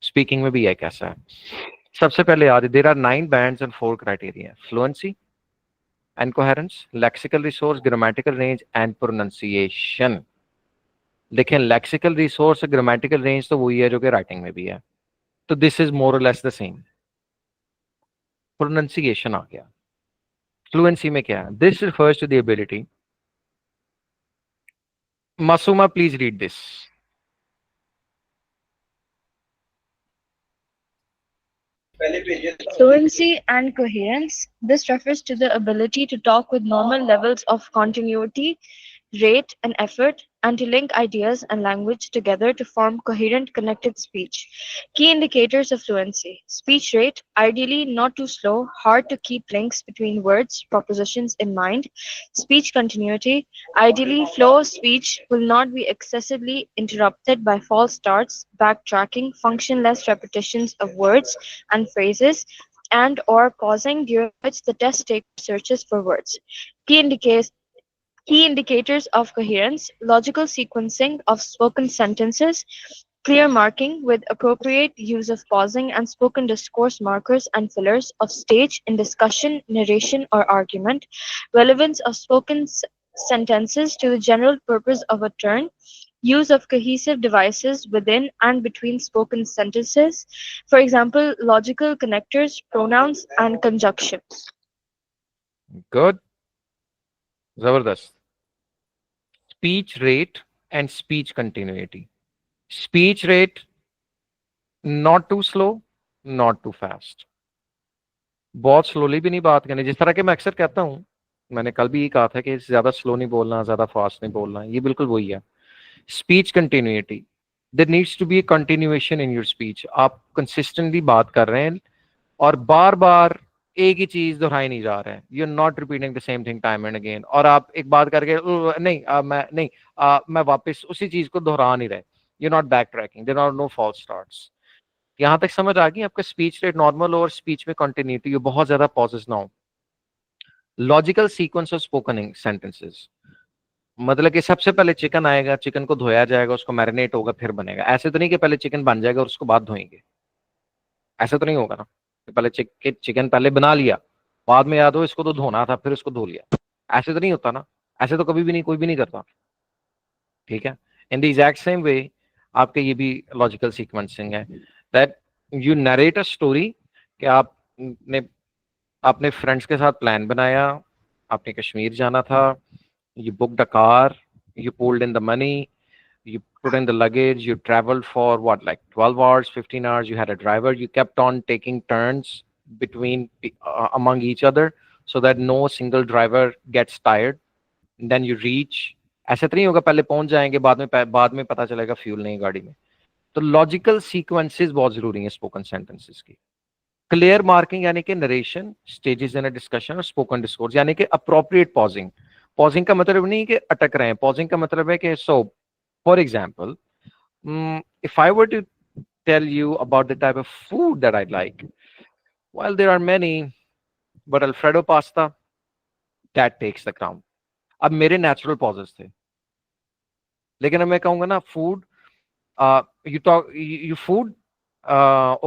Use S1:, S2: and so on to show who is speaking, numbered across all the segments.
S1: Speaking में भी है कैसा है। सबसे पहले याद है, there are 9 bands and 4 criteria, fluency and coherence, lexical resource, grammatical range and pronunciation. देखें लेक्सिकल रिसोर्स, ग्रामेटिकल रेंज तो वही है जो कि राइटिंग में भी है, तो this is more or less the same. Pronunciation आ गया। फ्लुएंसी में क्या है, this refers to the ability, Masooma please read this.
S2: Fluency and coherence. This refers to the ability to talk with normal levels of continuity, rate, and effort, and to link ideas and language together to form coherent connected speech. Key indicators of fluency. Speech rate, ideally not too slow, hard to keep links between words, propositions in mind. Speech continuity, ideally flow of speech will not be excessively interrupted by false starts, backtracking, functionless repetitions of words and phrases, and or pausing during which the test taker searches for words. Key indicators Key indicators of coherence, logical sequencing of spoken sentences, clear marking with appropriate use of pausing and spoken discourse markers and fillers of stage in discussion, narration, or argument, relevance of spoken sentences to the general purpose of a turn, use of cohesive devices within and between spoken sentences, for example, logical connectors, pronouns, and conjunctions.
S1: Good, जबरदस्त। Speech rate and speech continuity. Speech rate not too slow, not too fast, बहुत slowly भी नहीं बात करनी, जिस तरह के मैं अक्सर कहता हूं, मैंने कल भी ये कहा था कि ज्यादा स्लो नहीं बोलना, ज्यादा फास्ट नहीं बोलना, ये बिल्कुल वही है। Speech continuity, there needs to be a continuation in your speech. आप कंसिस्टेंटली बात कर रहे हैं और बार बार एक ही चीज दोहराई नहीं जा रहे हैं, you are not repeating the same thing time and again, और आप एक बात करके नहीं मैं नहीं मैं वापस उसी चीज को दोहरा नहीं रहे, you not backtracking, there are no false starts. यहां तक समझ आ गई? आपका स्पीच रेट नॉर्मल और स्पीच में कंटिन्यूटी, ये बहुत ज्यादा पॉजेस ना हो। Logical sequence of spoken sentences, मतलब कि सबसे पहले चिकन आएगा, चिकन को धोया जाएगा, उसको मैरिनेट होगा, फिर बनेगा। ऐसे तो नहीं कि पहले चिकन बन जाएगा और उसको बाद धोएंगे, ऐसा तो नहीं होगा ना। पहले चिकन पहले बना लिया, बाद में याद हो इसको तो धोना था, फिर उसको धो लिया, ऐसे तो नहीं होता ना। ऐसे तो कभी भी नहीं, कोई भी नहीं करता, ठीक है। In the exact same way आपके ये भी लॉजिकल सीक्वेंसिंग है, that you narrate a story, कि आपने अपने फ्रेंड्स के साथ प्लान बनाया, आपने कश्मीर जाना था, you booked a car, you pulled in the money, you put in the luggage, you traveled for what, like 12 hours, 15 hours, you had a driver, you kept on taking turns between among each other so that no single driver gets tired. And then you reach, ऐसा तो नहीं होगा पहले पहुंच जाएंगे, बाद में पता चलेगा फ्यूल नहीं गाड़ी में। तो लॉजिकल सीक्वेंसेस बहुत जरूरी है स्पोकन सेंटेंसेस की। क्लियर मार्किंग यानी कि narration, stages in a discussion, और स्पोकन डिस्कोर्स यानी कि अप्रोप्रिएट पॉजिंग। पॉजिंग का मतलब नहीं कि अटक रहे हैं, पॉजिंग का मतलब है कि so for example, if I were to tell you about the type of food that I like, well there are many, but Alfredo pasta, that takes the crown. अब मेरे नेचुरल पॉजेस थे, लेकिन अब मैं कहूंगा ना food, you talk you food,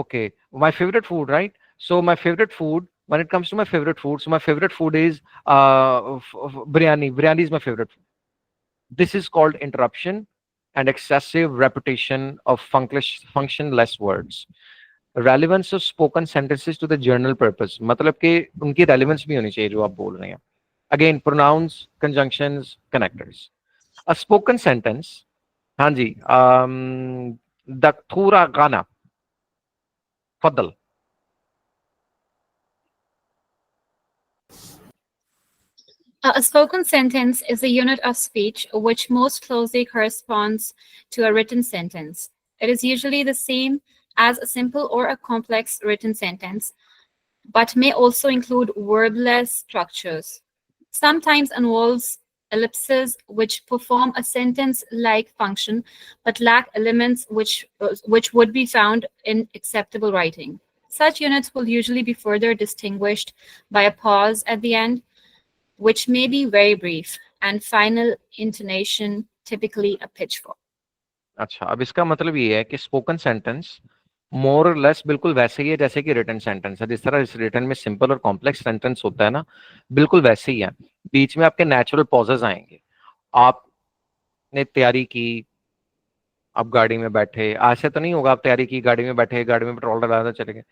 S1: okay, my favorite food, right? So my favorite food, when it comes to my favorite food, so my favorite food is biryani is my favorite food. This is called interruption and excessive repetition of functionless words. Relevance of spoken sentences to the journal purpose, मतलब कि उनकी relevance भी होनी चाहिए जो आप बोल रहे हैं। Again, pronouns, conjunctions, connectors. A spoken sentence, हाँ जी, दखतूरा गाना, फضل।
S3: A spoken sentence is a unit of speech which most closely corresponds to a written sentence. It is usually the same as a simple or a complex written sentence, but may also include verbless structures. Sometimes involves ellipses which perform a sentence-like function but lack elements which would be found in acceptable writing. Such units will usually be further distinguished by a pause at the end, which may be very brief, and final intonation, typically a pitch fall.
S1: अच्छा, अब इसका मतलब ये है कि spoken sentence more or less बिल्कुल वैसे ही है जैसे कि रिटन सेंटेंस है। जिस तरह इस रिटन में सिंपल और कॉम्प्लेक्स सेंटेंस होता है ना, बिल्कुल वैसे ही है। बीच में आपके नेचुरल पॉजेज आएंगे। आपने तैयारी की, आप गाड़ी में बैठे, ऐसे तो नहीं होगा आप तैयारी की, गाड़ी में बैठे, गाड़ी में पेट्रोल डाला चले गए।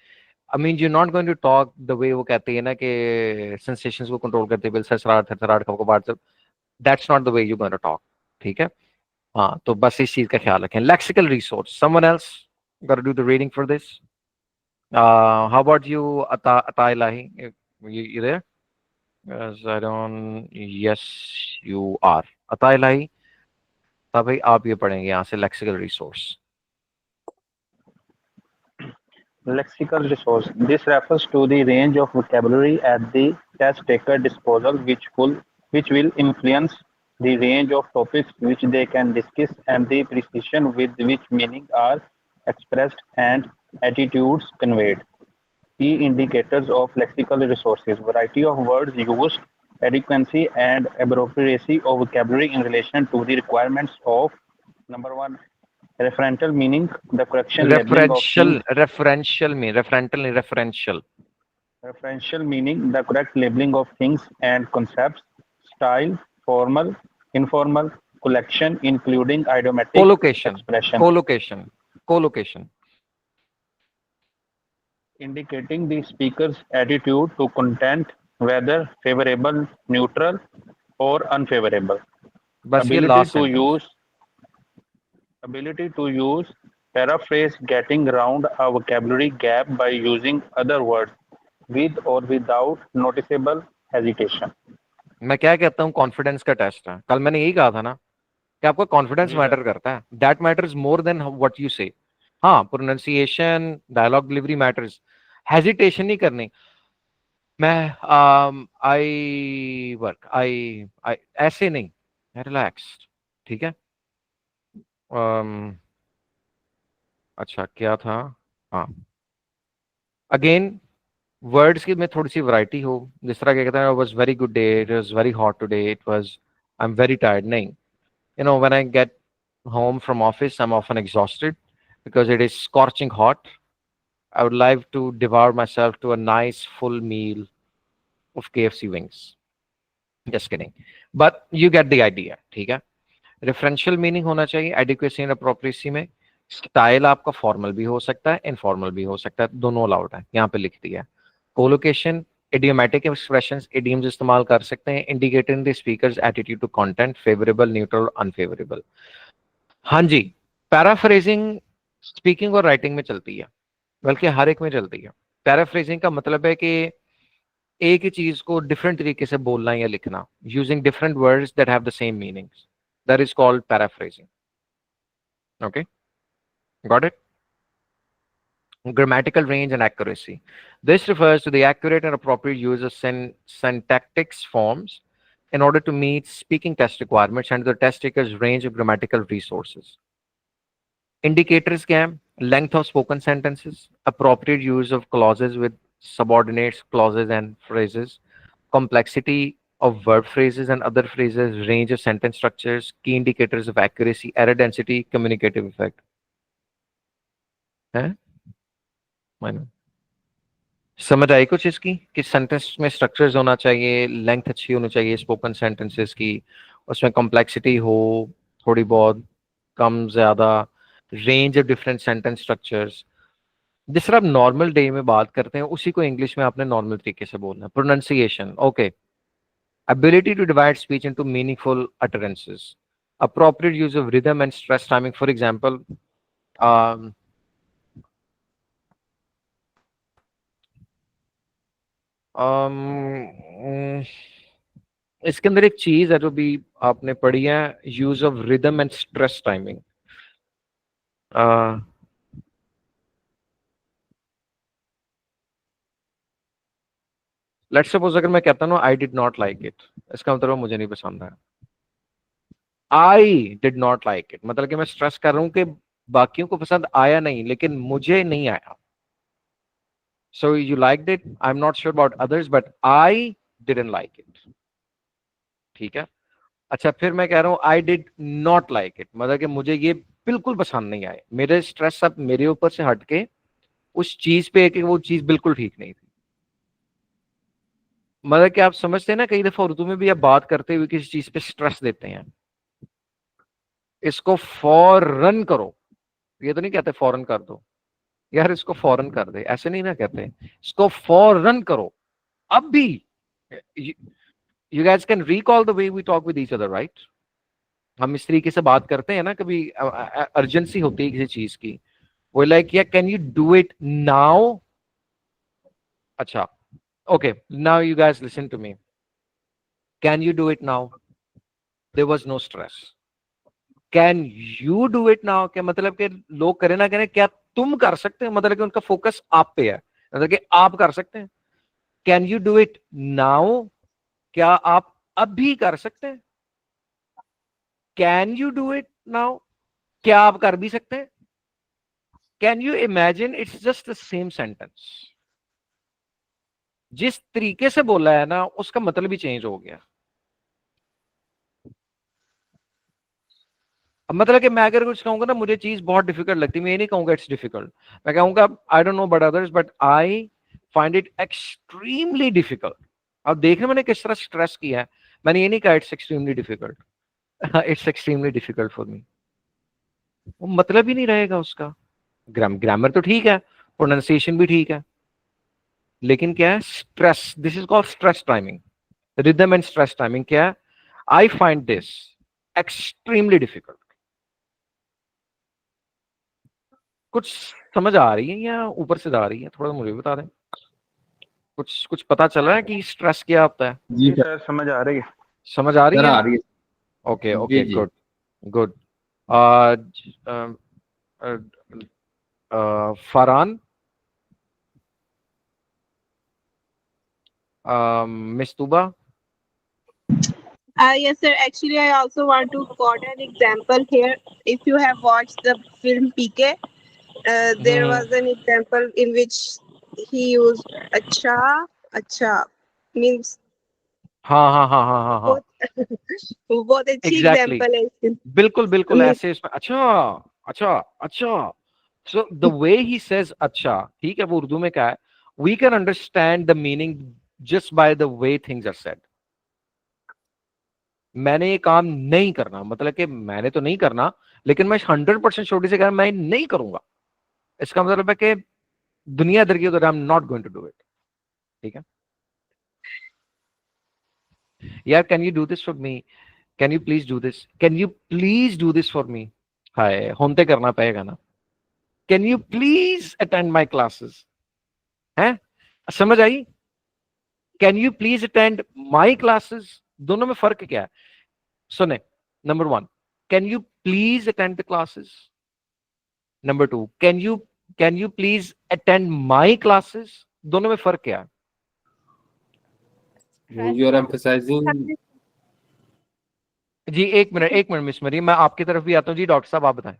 S1: I mean you not going to talk the way वो कहती है ना कि सेंसेशंस को कंट्रोल करते हुए सरसराहट थरथराहट खबरदार। That's not the way you going to talk. ठीक है। हाँ, तो बस इस चीज का ख्याल रखें। Lexical resource, someone else gotta do the reading for this. How about you, Ata Ilahi? You there? Yes, I don't. Yes, you are. Ata Ilahi, तब भाई आप ये पढ़ेंगे यहाँ से lexical resource.
S4: Lexical resource. This refers to the range of vocabulary at the test taker disposal which will influence the range of topics which they can discuss and the precision with which meaning are expressed and attitudes conveyed. Key indicators of lexical resources: variety of words used, adequacy and appropriacy of vocabulary in relation to the requirements of number one, referential meaning, the correction labeling of
S1: referential,
S4: things.
S1: Referential में, रेफरेंटल नहीं, referential.
S4: Referential meaning, the correct labeling of things and concepts. Style, formal, informal, collection, including idiomatic
S1: collocation,
S4: expressions,
S1: collocation, collocation.
S4: indicating the speaker's attitude to content, whether favorable, neutral, or unfavorable.
S1: बस ये
S4: Ability
S1: last
S4: to
S1: sentence.
S4: use, ability to use, paraphrase, getting around a vocabulary gap by using other words with or without noticeable hesitation.
S1: मैं क्या कहता हूँ, confidence का test है। कल मैंने यही कहा था ना कि आपका कॉन्फिडेंस
S4: जी सर।
S1: मैटर करता है। That matters more than what you say. हाँ, pronunciation, dialogue delivery matters. Hesitation नहीं करनी। मैं आई वर्क, आई ऐसे नहीं, रिलैक्स्ड। ठीक है। um, अच्छा क्या था। हाँ, अगेन वर्ड्स की में थोड़ी सी वैरायटी हो। जिस तरह क्या कहते हैं, was very good day, it was very hot today, it was, I am very tired नहीं। You know when I get home from office, I'm often exhausted because it is scorching hot. I would like to devour myself to a nice full meal of KFC wings. Just kidding. But you get the idea, ठीक है। Referential meaning होना चाहिए adequacy and अप्रोप्रिएसी में। Style आपका formal भी हो सकता है, इनफॉर्मल भी हो सकता है, दोनों अलाउड है, यहाँ पे लिख दिया है। कोलोकेशन, इडियोमैटिक एक्सप्रेशंस, इडियम्स इस्तेमाल कर सकते हैं, indicating the speaker's attitude to content, favourable, neutral, unfavourable. हाँ जी, पैराफ्रेजिंग स्पीकिंग और राइटिंग में चलती है, बल्कि हर एक में चलती है। पैराफ्रेजिंग का मतलब है कि एक ही चीज को डिफरेंट तरीके से बोलना या लिखना, using different words that have the same meanings, that is called paraphrasing. Okay, got it. Grammatical range and accuracy. This refers to the accurate and appropriate use of syntactic forms in order to meet speaking test requirements and the test taker's range of grammatical resources. Indicators can length of spoken sentences, appropriate use of clauses with subordinates, clauses and phrases, complexity of verb phrases and other phrases, range of sentence structures, key indicators of accuracy, error density, communicative effect. है? मानो समझ आई कुछ इसकी कि sentence में structures होना चाहिए, length अच्छी होनी चाहिए स्पोकन सेंटेंसेस की, उसमें कॉम्प्लेक्सिटी हो थोड़ी बहुत, कम ज्यादा, range of different sentence structures. जिस तरह आप नॉर्मल डे में बात करते हैं उसी को इंग्लिश में आपने नॉर्मल तरीके से बोलना है। Pronunciation okay, ability to divide speech into meaningful utterances, appropriate use of rhythm and stress timing. For example, um, इसके अंदर एक चीज है जो भी आपने पढ़ी है, use of rhythm and stress timing. Let's suppose अगर मैं कहता हूँ I did not like it, इसका मतलब मुझे नहीं पसंद है। I did not like it मतलब कि मैं स्ट्रेस कर रहा हूँ कि बाकियों को पसंद आया नहीं लेकिन मुझे नहीं आया। So you like it, I am not sure about others but I didn't like it. ठीक है। अच्छा, फिर मैं कह रहा हूँ I did not like it मतलब कि मुझे ये बिल्कुल पसंद नहीं आए। मेरे स्ट्रेस अब मेरे ऊपर से हटके उस चीज पे कि वो चीज बिल्कुल ठीक नहीं थी। मतलब कि आप समझते हैं ना, कई दफा उर्दू में भी आप बात करते हुए किसी चीज पे स्ट्रेस देते हैं, इसको फौरन करो, ये तो नहीं कहते फौरन कर दो, यार इसको फौरन कर दे, ऐसे नहीं ना कहते, इसको फौरन करो अब भी। You guys can recall the way we talk with each other, right? हम इस तरीके से बात करते हैं ना, कभी अर्जेंसी होती है किसी चीज की, वो लाइक या can you do it now? अच्छा, okay, now you guys listen to me, can you do it now? There was no stress. Can you do it now क्या मतलब कि लोग करें ना करें, क्या तुम कर सकते हैं, मतलब कि उनका फोकस आप पे है, मतलब कि आप कर सकते हैं। Can you do it now, क्या आप अब भी कर सकते हैं? Can you do it now, क्या आप कर भी सकते हैं? Can you imagine, it's just the same sentence, जिस तरीके से बोला है ना उसका मतलब ही चेंज हो गया। अब मतलब कि मैं अगर कुछ कहूंगा ना मुझे चीज बहुत डिफिकल्ट लगती है, मैं ये नहीं कहूंगा इट्स डिफिकल्ट, मैं कहूंगा I don't know but others but I find it extremely difficult. अब देखना मैंने किस तरह स्ट्रेस किया है, मैंने ये नहीं कहा it's extremely difficult, it's extremely difficult for me, वो मतलब ही नहीं रहेगा उसका। ग्रामर तो ठीक है, प्रोनाउंसिएशन भी ठीक है, लेकिन क्या है stress, this is called stress timing, rhythm and stress timing क्या है, I find this extremely difficult. कुछ समझ आ रही है या ऊपर से जा रही है, थोड़ा मुझे बता दें, कुछ कुछ पता चल रहा है कि स्ट्रेस क्या होता है?
S4: जी सर, समझ आ रही है।
S1: समझ आ रही
S5: सर
S1: है?
S5: आ रही है।
S1: ओके
S5: जी
S1: ओके,
S5: जी।
S1: Good good. Farhan, miss Tooba.
S6: Yes, sir. Actually, I also want to quote an example here. If you have watched the film PK, there
S1: hmm,
S6: was an example in which he used acha, acha means
S1: हाँ हाँ हाँ हाँ हाँ हाँ,
S6: बहुत बहुत अच्छी
S1: exactly,
S6: example है इसकी।
S1: बिल्कुल बिल्कुल
S6: Means-
S1: ऐसे इसमें अच्छा अच्छा अच्छा। So the way he says अच्छा, ठीक है, वो उर्दू में क्या है, we can understand the meaning just by the way things are said. मैंने ये काम नहीं करना, मतलब कि मैंने तो नहीं करना, लेकिन मैं 100% छोटी से कह रहा मैं नहीं करूंगा, इसका मतलब है कि दुनियादारी की, I am not going to do it. ठीक है यार, can you do this for me, can you please do this, can you please do this for me, हाय होनते करना पड़ेगा ना, can you please attend my classes, है समझ आई? Can you please attend my classes, दोनों में फर्क क्या है? सुने, number one, can you please attend the classes, number two, can you please attend my classes, दोनों में फर्क क्या है?
S5: You are emphasising.
S1: जी एक मिनट मिस मरी, मैं आपकी तरफ भी आता हूँ जी, डॉक्टर साहब आप बताएं।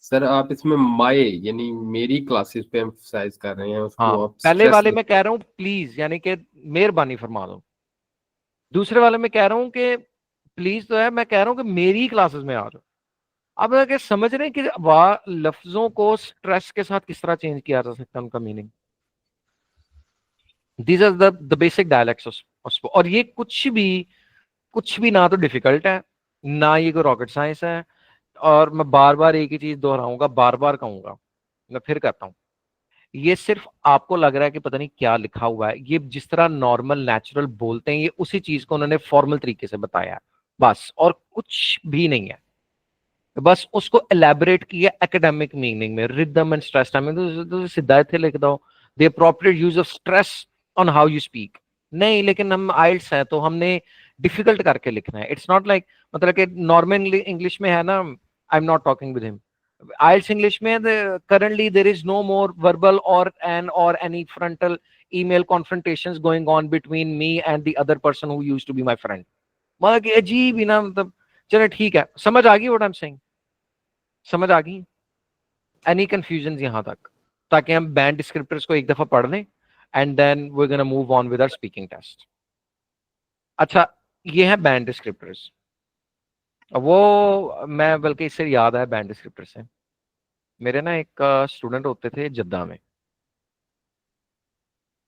S5: सर आप इसमें माय यानी मेरी क्लासेस पे एम्फसाइज कर रहे हैं,
S1: हाँ,
S5: उसको आप
S1: पहले
S5: स्ट्रेस
S1: वाले
S5: दे।
S1: में कह रहा हूं प्लीज यानी कि मेहरबानी फरमा दो, दूसरे वाले में कह रहा हूं कि प्लीज तो है, मैं कह रहा हूं कि मेरी क्लासेस में आ जाओ। अब अगर समझ रहे हैं कि लफ्जों को स्ट्रेस के साथ किस तरह चेंज किया जा सकता है, उनका meaning, these are the basic dialects. और ये कुछ भी ना तो डिफिकल्ट है, ना ये कोई रॉकेट साइंस है, और मैं बार बार एक ही चीज दोहराऊंगा, बार बार कहूंगा, मैं फिर कहता हूं, ये सिर्फ आपको लग रहा है कि पता नहीं क्या लिखा हुआ है, ये जिस तरह नॉर्मल नेचुरल बोलते हैं ये उसी चीज को उन्होंने फॉर्मल तरीके से बताया है, बस और कुछ भी नहीं है, बस उसको एलैबोरेट किया एकेडमिक मीनिंग में, रिदम एंड स्ट्रेस टाइमिंग, तो सीधा थे लिख दो, the appropriate use of stress on how you speak. नहीं, लेकिन हम आइल्स हैं तो हमने डिफिकल्ट करके लिखना है, इट्स नॉट लाइक, मतलब कि नॉर्मल इंग्लिश में है ना, आई am not talking with him, IELTS English में currently there is no more verbal or any frontal email confrontations going on between me and the other person who used to be my friend। मतलब कि अजीब ही ना, मतलब चलो ठीक है, समझ आ गई व्हाट आई एम सेइंग, समझ आ गई? एनी कंफ्यूजन यहां तक, ताकि हम बैंड डिस्क्रिप्टर्स को एक दफा पढ़ लें and then we gonna move on with our speaking test. अच्छा, ये है बैंड डिस्क्रिप्टर्स, वो मैं बल्कि इससे याद है बैंड डिस्क्रिप्टर से, मेरे ना एक स्टूडेंट होते थे जद्दा में,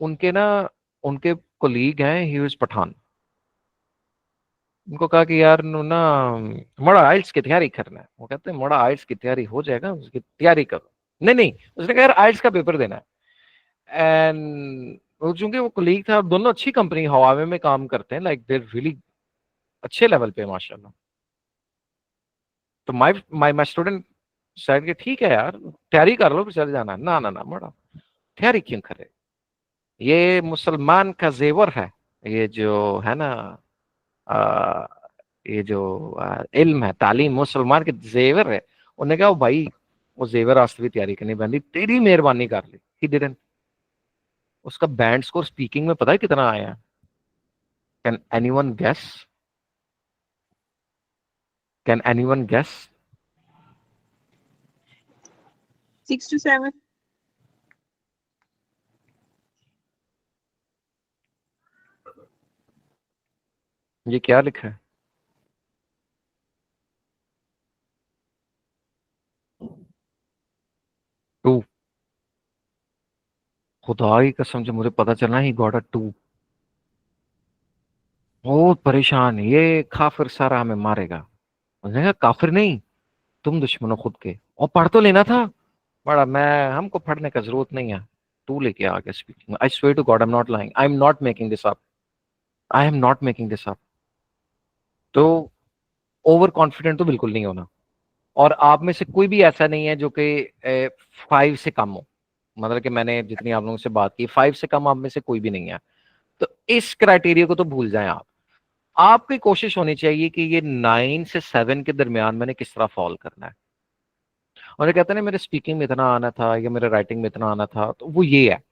S1: उनके ना उनके कोलीग हैं, ही वाज पठान। उनको कहा कि यार नु ना मोड़ा आइल्स की तैयारी करना है। वो कहते हैं मोड़ा आइल्स की तैयारी हो जाएगा, उसकी तैयारी करो। नहीं नहीं, उसने कहा यार आइल्स का पेपर देना है। एंड वो चूंकि वो कोलीग था, दोनों अच्छी कंपनी हवावे में काम करते हैं, लाइक देर रियली अच्छे लेवल पे माशाल्लाह। तो माय माय माय स्टूडेंट शायद कि ठीक है यार तैयारी कर लो फिर चले जाना। ना ना ना मोड़ा तैयारी क्यों करे, ये मुसलमान का जेवर है, ये जो है ना आ, ये जो इल्म है, तालीम मुसलमान के जेवर है। उन्होंने कहा "ओ भाई वो जेवर वास्ते भी तैयारी करनी पैंदी, तेरी मेहरबानी कर ली। He didn't. उसका बैंड स्कोर स्पीकिंग में पता है कितना आया? Can anyone guess? Can anyone guess?
S6: 6 to 7.
S1: ये क्या लिखा है? टू। खुदा की कसम से मुझे पता चला ही गॉट अ टू। बहुत परेशान, ये काफिर सारा हमें मारेगा। उसने कहा काफिर नहीं, तुम दुश्मन हो खुद के, और पढ़ तो लेना था। बड़ा मैं, हमको पढ़ने का जरूरत नहीं है। तू लेके आ गया speaking. I swear to God I am not lying, I am not making this up, I am not making this up. तो ओवर कॉन्फिडेंट तो बिल्कुल नहीं होना। और आप में से कोई भी ऐसा नहीं है जो कि 5 से कम हो। मतलब कि मैंने जितनी आप लोगों से बात की, 5 से कम आप में से कोई भी नहीं है। तो इस क्राइटेरिया को तो भूल जाएं आप। आपकी कोशिश होनी चाहिए कि ये 9 से 7 के दरमियान मैंने किस तरह फॉल करना है। और ये कहते हैं ना मेरे स्पीकिंग में इतना आना था या मेरे राइटिंग में इतना आना था, तो वो ये है।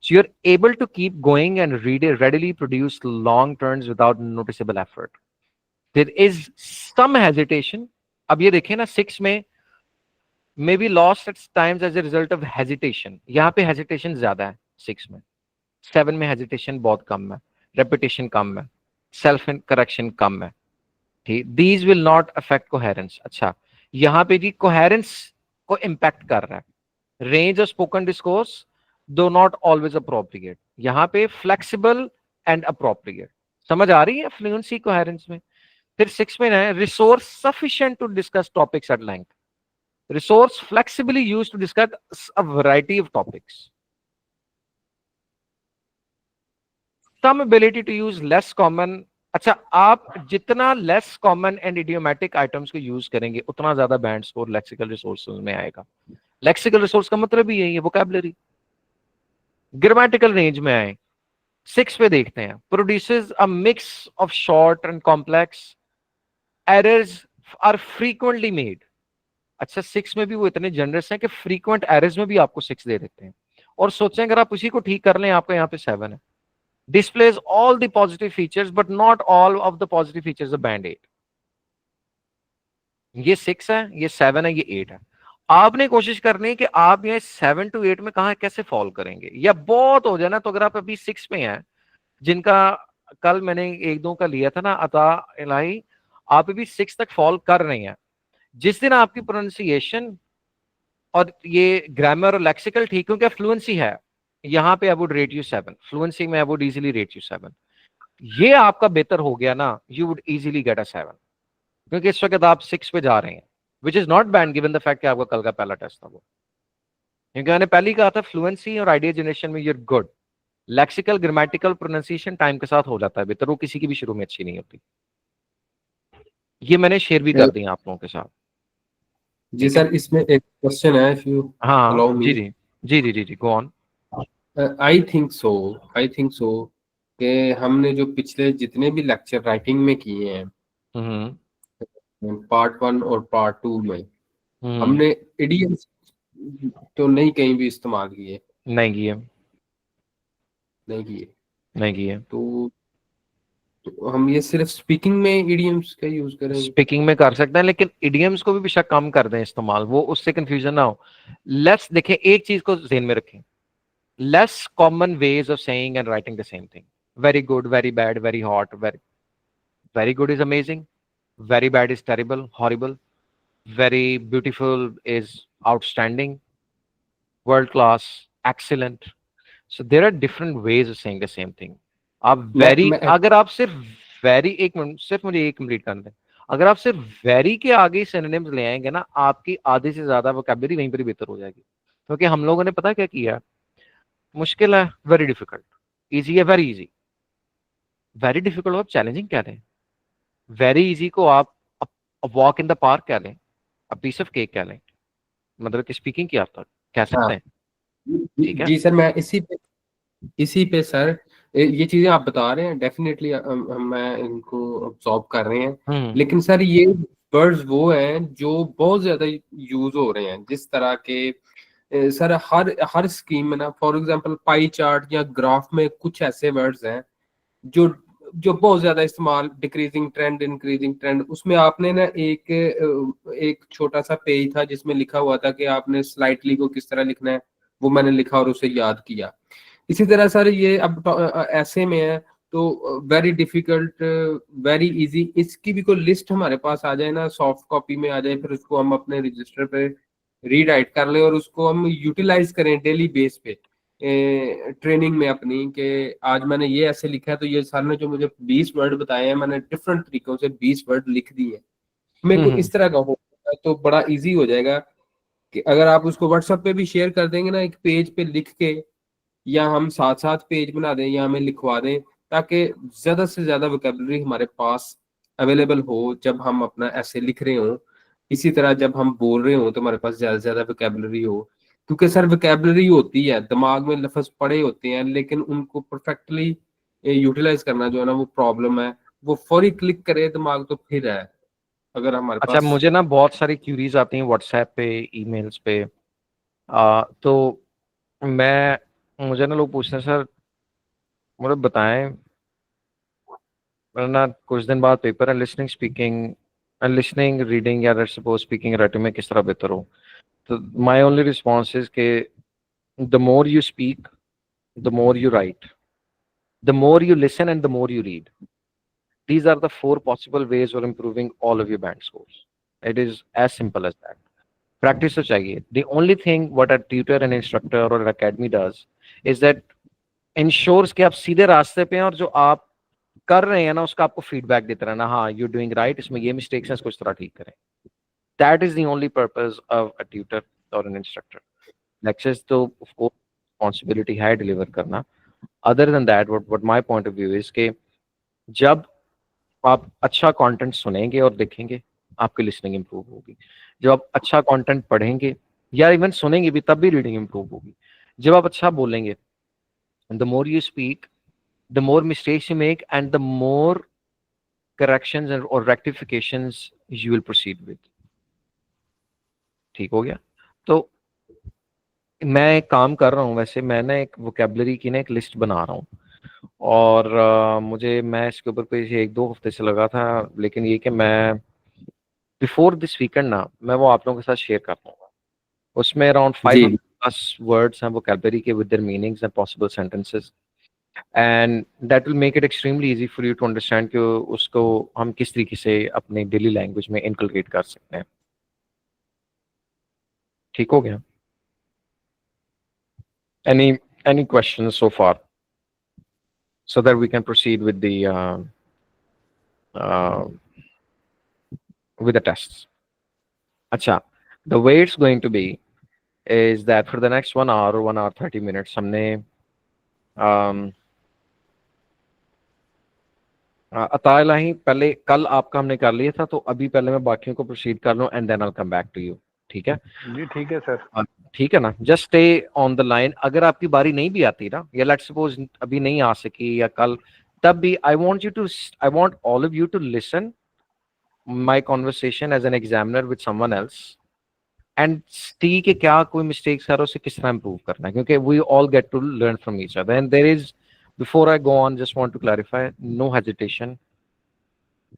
S1: So you're able to keep going and readily produce long turns without noticeable effort. There is some hesitation. अब ये देखें ना, 6 में may be lost at times as a result of hesitation. यहाँ पे hesitation ज्यादा है 6 में। 7 में hesitation बहुत कम है, repetition कम है, self correction कम है। ठीक, these will not affect coherence। अच्छा, यहाँ पे जी coherence को impact कर रहा है। रेंज ऑफ स्पोकन डिस्कोर्स दो नॉट ऑलवेज अप्रोप्रिएट, यहाँ पे फ्लेक्सिबल एंड अप्रोप्रिएट। समझ आ रही है फ्लुएंसी कोहेरेंस में? फिर 6 में है resource sufficient to discuss topics at length, resource flexibly use to discuss a variety of topics, some ability to use less common. अच्छा, आप जितना less common and idiomatic items को यूज करेंगे उतना ज्यादा बैंड स्कोर लेक्सिकल रिसोर्सेज में आएगा। Lexical resource का मतलब ही यही है, वोकैबुलरी। ग्रामेटिकल रेंज में आए, 6 पे देखते हैं, produces a mix of short and complex, errors are frequently made. अच्छा, 6 में भी वो इतने जनरस हैं कि फ्रीक्वेंट एरर्स में भी आपको 6 दे देते हैं। और सोचें अगर आप उसी को ठीक कर लें, आपका यहाँ पे 7 है। Displays all the positive features but not all of the positive features of band 8। ये 6 है, ये 7 है, ये 8 है। आपने कोशिश करनी है कि आप ये 7 to 8 में कहा कैसे फॉल करेंगे, या बहुत हो जाए ना, तो अगर आप अभी 6 में हैं, जिनका कल मैंने एक दो का लिया था ना अता इलाही, आप भी 6 तक फॉल कर रहे हैं। जिस दिन आपकी प्रोनाउंसिएशन और ये ग्रामर और लेक्सिकल ठीक, क्योंकि फ्लुएंसी है, यहाँ पे I would rate you 7, fluency में I would easily rate you 7। ये आपका बेहतर हो गया ना, you would easily get a 7, क्योंकि इस वक्त आप 6 पे जा रहे हैं, which is not bad given the fact कि आपका कल का पहला टेस्ट था वो। क्योंकि मैंने पहले ही कहा था फ्लुएंसी और आइडिया जनरेशन में you're good, lexical grammatical pronunciation time के साथ हो जाता है बेहतर, वो किसी की भी शुरू में अच्छी नहीं होती। ये मैंने शेयर भी कर दी आप लोगों के साथ।
S5: जी
S1: ठीक है,
S5: सर, इसमें एक क्वेश्चन है, इफ यू
S1: हाँ
S5: अलाउ
S1: जी
S5: मी।
S1: जी जी जी जी जी, go on.
S5: I think so कि हमने जो पिछले जितने भी लेक्चर राइटिंग में किए हैं,
S1: हम्म
S5: पार्ट 1 और पार्ट 2 में,
S1: हम्म।
S5: हमने इडियम्स तो नहीं कहीं भी इस्तेमाल किए,
S1: नहीं किए,
S5: नहीं किए।
S1: नहीं किए।
S5: तो हम ये सिर्फ स्पीकिंग में इडियम्स का यूज करेंगे।
S1: स्पीकिंग में कर सकते हैं, लेकिन इडियम्स को भी बेशक कम कर दें इस्तेमाल, वो उससे कंफ्यूजन ना हो। लेट्स देखें, एक चीज को ध्यान में रखें, less common ways of saying and writing the same thing. Very good, very bad, very hot, very very good is amazing, very bad is terrible, horrible. very beautiful is outstanding, world class, excellent. So there are different ways of saying the same thing. आप very,
S5: मैं
S1: अगर आप सिर्फ very, एक minute सिर्फ मुझे ये complete करने दें, अगर आप सिर्फ very के आगे सिनोनिम्स ले आएंगे ना, आपकी आधे से ज्यादा वोकैबुलरी वहीं पर ही बेहतर हो जाएगी। क्योंकि हम लोगों ने पता क्या किया, मुश्किल है वेरी डिफिकल्ट, इजी है वेरी इजी, वेरी डिफिकल्ट आप चैलेंजिंग कह लें, वेरी इजी को आप वॉक इन द पार्क कह लें, पीस ऑफ केक कह लें, मतलब कि स्पीकिंग की आप तक कह
S5: हाँ
S1: सकते हैं। ठीक है।
S5: जी सर, मैं इसी पे सर, ये चीजें आप बता रहे हैं डेफिनेटली मैं इनको ऑब्जॉर्व कर रहे हैं,
S1: हम्म
S5: लेकिन सर ये वर्ड्स वो हैं जो बहुत ज्यादा यूज हो रहे हैं, जिस तरह के सर हर स्कीम में ना, फॉर एग्जांपल पाई चार्ट या ग्राफ में कुछ ऐसे वर्ड्स हैं जो जो बहुत ज्यादा इस्तेमाल, डिक्रीजिंग ट्रेंड, इंक्रीजिंग ट्रेंड, उसमें आपने ना एक छोटा सा पेज था जिसमें लिखा हुआ था कि आपने स्लाइटली को किस तरह लिखना है, वो मैंने लिखा और उसे याद किया। इसी तरह सर ये अब ऐसे में है तो वेरी डिफिकल्ट, वेरी इजी, इसकी भी कोई लिस्ट हमारे पास आ जाए ना, सॉफ्ट कॉपी में आ जाए, फिर उसको हम अपने रजिस्टर पे रीराइट कर लें और उसको हम यूटिलाइज करें डेली बेस पे ट्रेनिंग में अपनी, कि आज मैंने ये ऐसे लिखा है तो ये सर ने जो मुझे 20 वर्ड बताए हैं, मैंने डिफरेंट तरीकों से 20 वर्ड लिख दिए, मेरे को
S1: हम्म।
S5: इस तरह का हो तो बड़ा इजी हो जाएगा कि अगर आप उसको व्हाट्सएप पे भी शेयर कर देंगे ना, एक पेज पे लिख के, या हम साथ साथ पेज बना दें या हमें लिखवा दें, ताकि ज्यादा से ज्यादा वोकेबलरी हमारे पास अवेलेबल हो जब हम अपना ऐसे लिख रहे हो। इसी तरह जब हम बोल रहे हो तो हमारे पास ज्यादा से ज्यादा वोकेबलरी हो, क्योंकि सर वोकेबलरी होती है, दिमाग में लफ्ज पड़े होते हैं, लेकिन उनको परफेक्टली यूटिलाइज करना जो है ना, वो प्रॉब्लम है। वो फौरी क्लिक करे दिमाग तो फिर है, अगर हमारे
S1: अच्छा,
S5: पास।
S1: मुझे ना बहुत सारी क्यूरीज आती हैं व्हाट्सएप पे, ईमेल्स पे, तो मैं मुझे ना लोग पूछते हैं सर, मुझे बताएं, मेरा ना कुछ दिन बाद पेपर है, लिसनिंग स्पीकिंग, लिसनिंग रीडिंग या सपोज स्पीकिंग राइटिंग में किस तरह बेहतर हो। तो माय ओनली रिस्पॉन्स इज के the more you speak, the more you right, the more you listen and the more you read. These are the four possible ways of improving all of your band scores. It is as simple as that. Practice तो चाहिए. The only thing what a tutor, an instructor or an academy does is that ensures कि आप सीधे रास्ते पे हैं और जो आप कर रहे हैं ना उसका आपको फीडबैक देते रहना, हाँ यू डूइंग राइट, इसमें ये मिस्टेक्स हैं, इसको इस तरह ठीक करें. That is the only purpose of a tutor or an instructor. Lectures तो of course responsibility है deliver करना. Other than that, what my point of view is कि जब आप अच्छा कंटेंट सुनेंगे और देखेंगे, आपकी लिसनिंग इंप्रूव होगी। जब आप अच्छा कंटेंट पढ़ेंगे या इवन सुनेंगे भी, तब भी रीडिंग इंप्रूव होगी। जब आप अच्छा बोलेंगे, the more you speak, the more mistakes you make and the more corrections और रेक्टिफिकेशंस यू विल प्रोसीड विद। ठीक हो गया? तो मैं एक काम कर रहा हूँ, वैसे मैं ना एक वोकेबलरी की ना एक लिस्ट बना रहा हूँ, और मैं इसके ऊपर कोई 1-2 हफ्ते से लगा था, लेकिन ये कि मैं बिफोर दिस वीकेंड ना मैं वो आप लोगों के साथ शेयर कर दूंगा। उसमें अराउंड
S5: जी
S1: 500 प्लस वर्ड्स हैं वोकैबुलरी के with their meanings and possible sentences, and that will make it extremely easy for you to understand कि उसको हम किस तरीके से अपनी डेली लैंग्वेज में इनकलकेट कर सकते हैं। ठीक हो गया? Any any question so far, so that we can proceed uh, with the tests. अच्छा, the way it's going to be is that for the next 1 hour or 1 hour 30 minutes हमने अतायला ही पहले कल आपका हमने कर लिया था, तो अभी पहले मैं बाकियों को प्रोसीड कर लूं and then I will come back to you. ठीक है?
S4: जी ठीक है सर।
S1: ठीक है ना? Just stay on the line. अगर आपकी बारी नहीं भी आती ना, या लेट्स सपोज अभी नहीं आ सकी या कल, तब भी I want all of you to listen my conversation as an examiner with someone else and see कि क्या कोई मिस्टेक्स है और उसे किस तरह इंप्रूव करना है, क्योंकि we all get to learn from each other and there is, before I go on just want to clarify, no hesitation.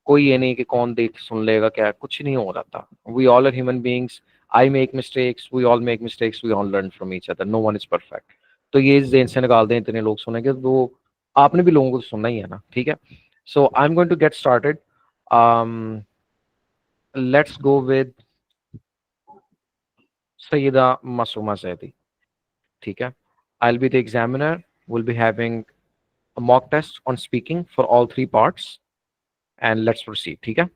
S1: कोई ये नहीं कि कौन देख सुन लेगा, क्या कुछ नहीं हो रहा था। We all are human beings, I make mistakes, we all make mistakes, we all learn from each other, no one is perfect. तो ये इस जेन से निकाल दें, इतने लोग सुनेंगे तो आपने भी लोगों को सुनना ही है ना। ठीक है? So I am going to get started. Let's go with Sayyida Masuma Zaidi. ठीक है? I'll be the examiner. We'll be having a mock test on speaking for all three parts, and let's proceed. ठीक है?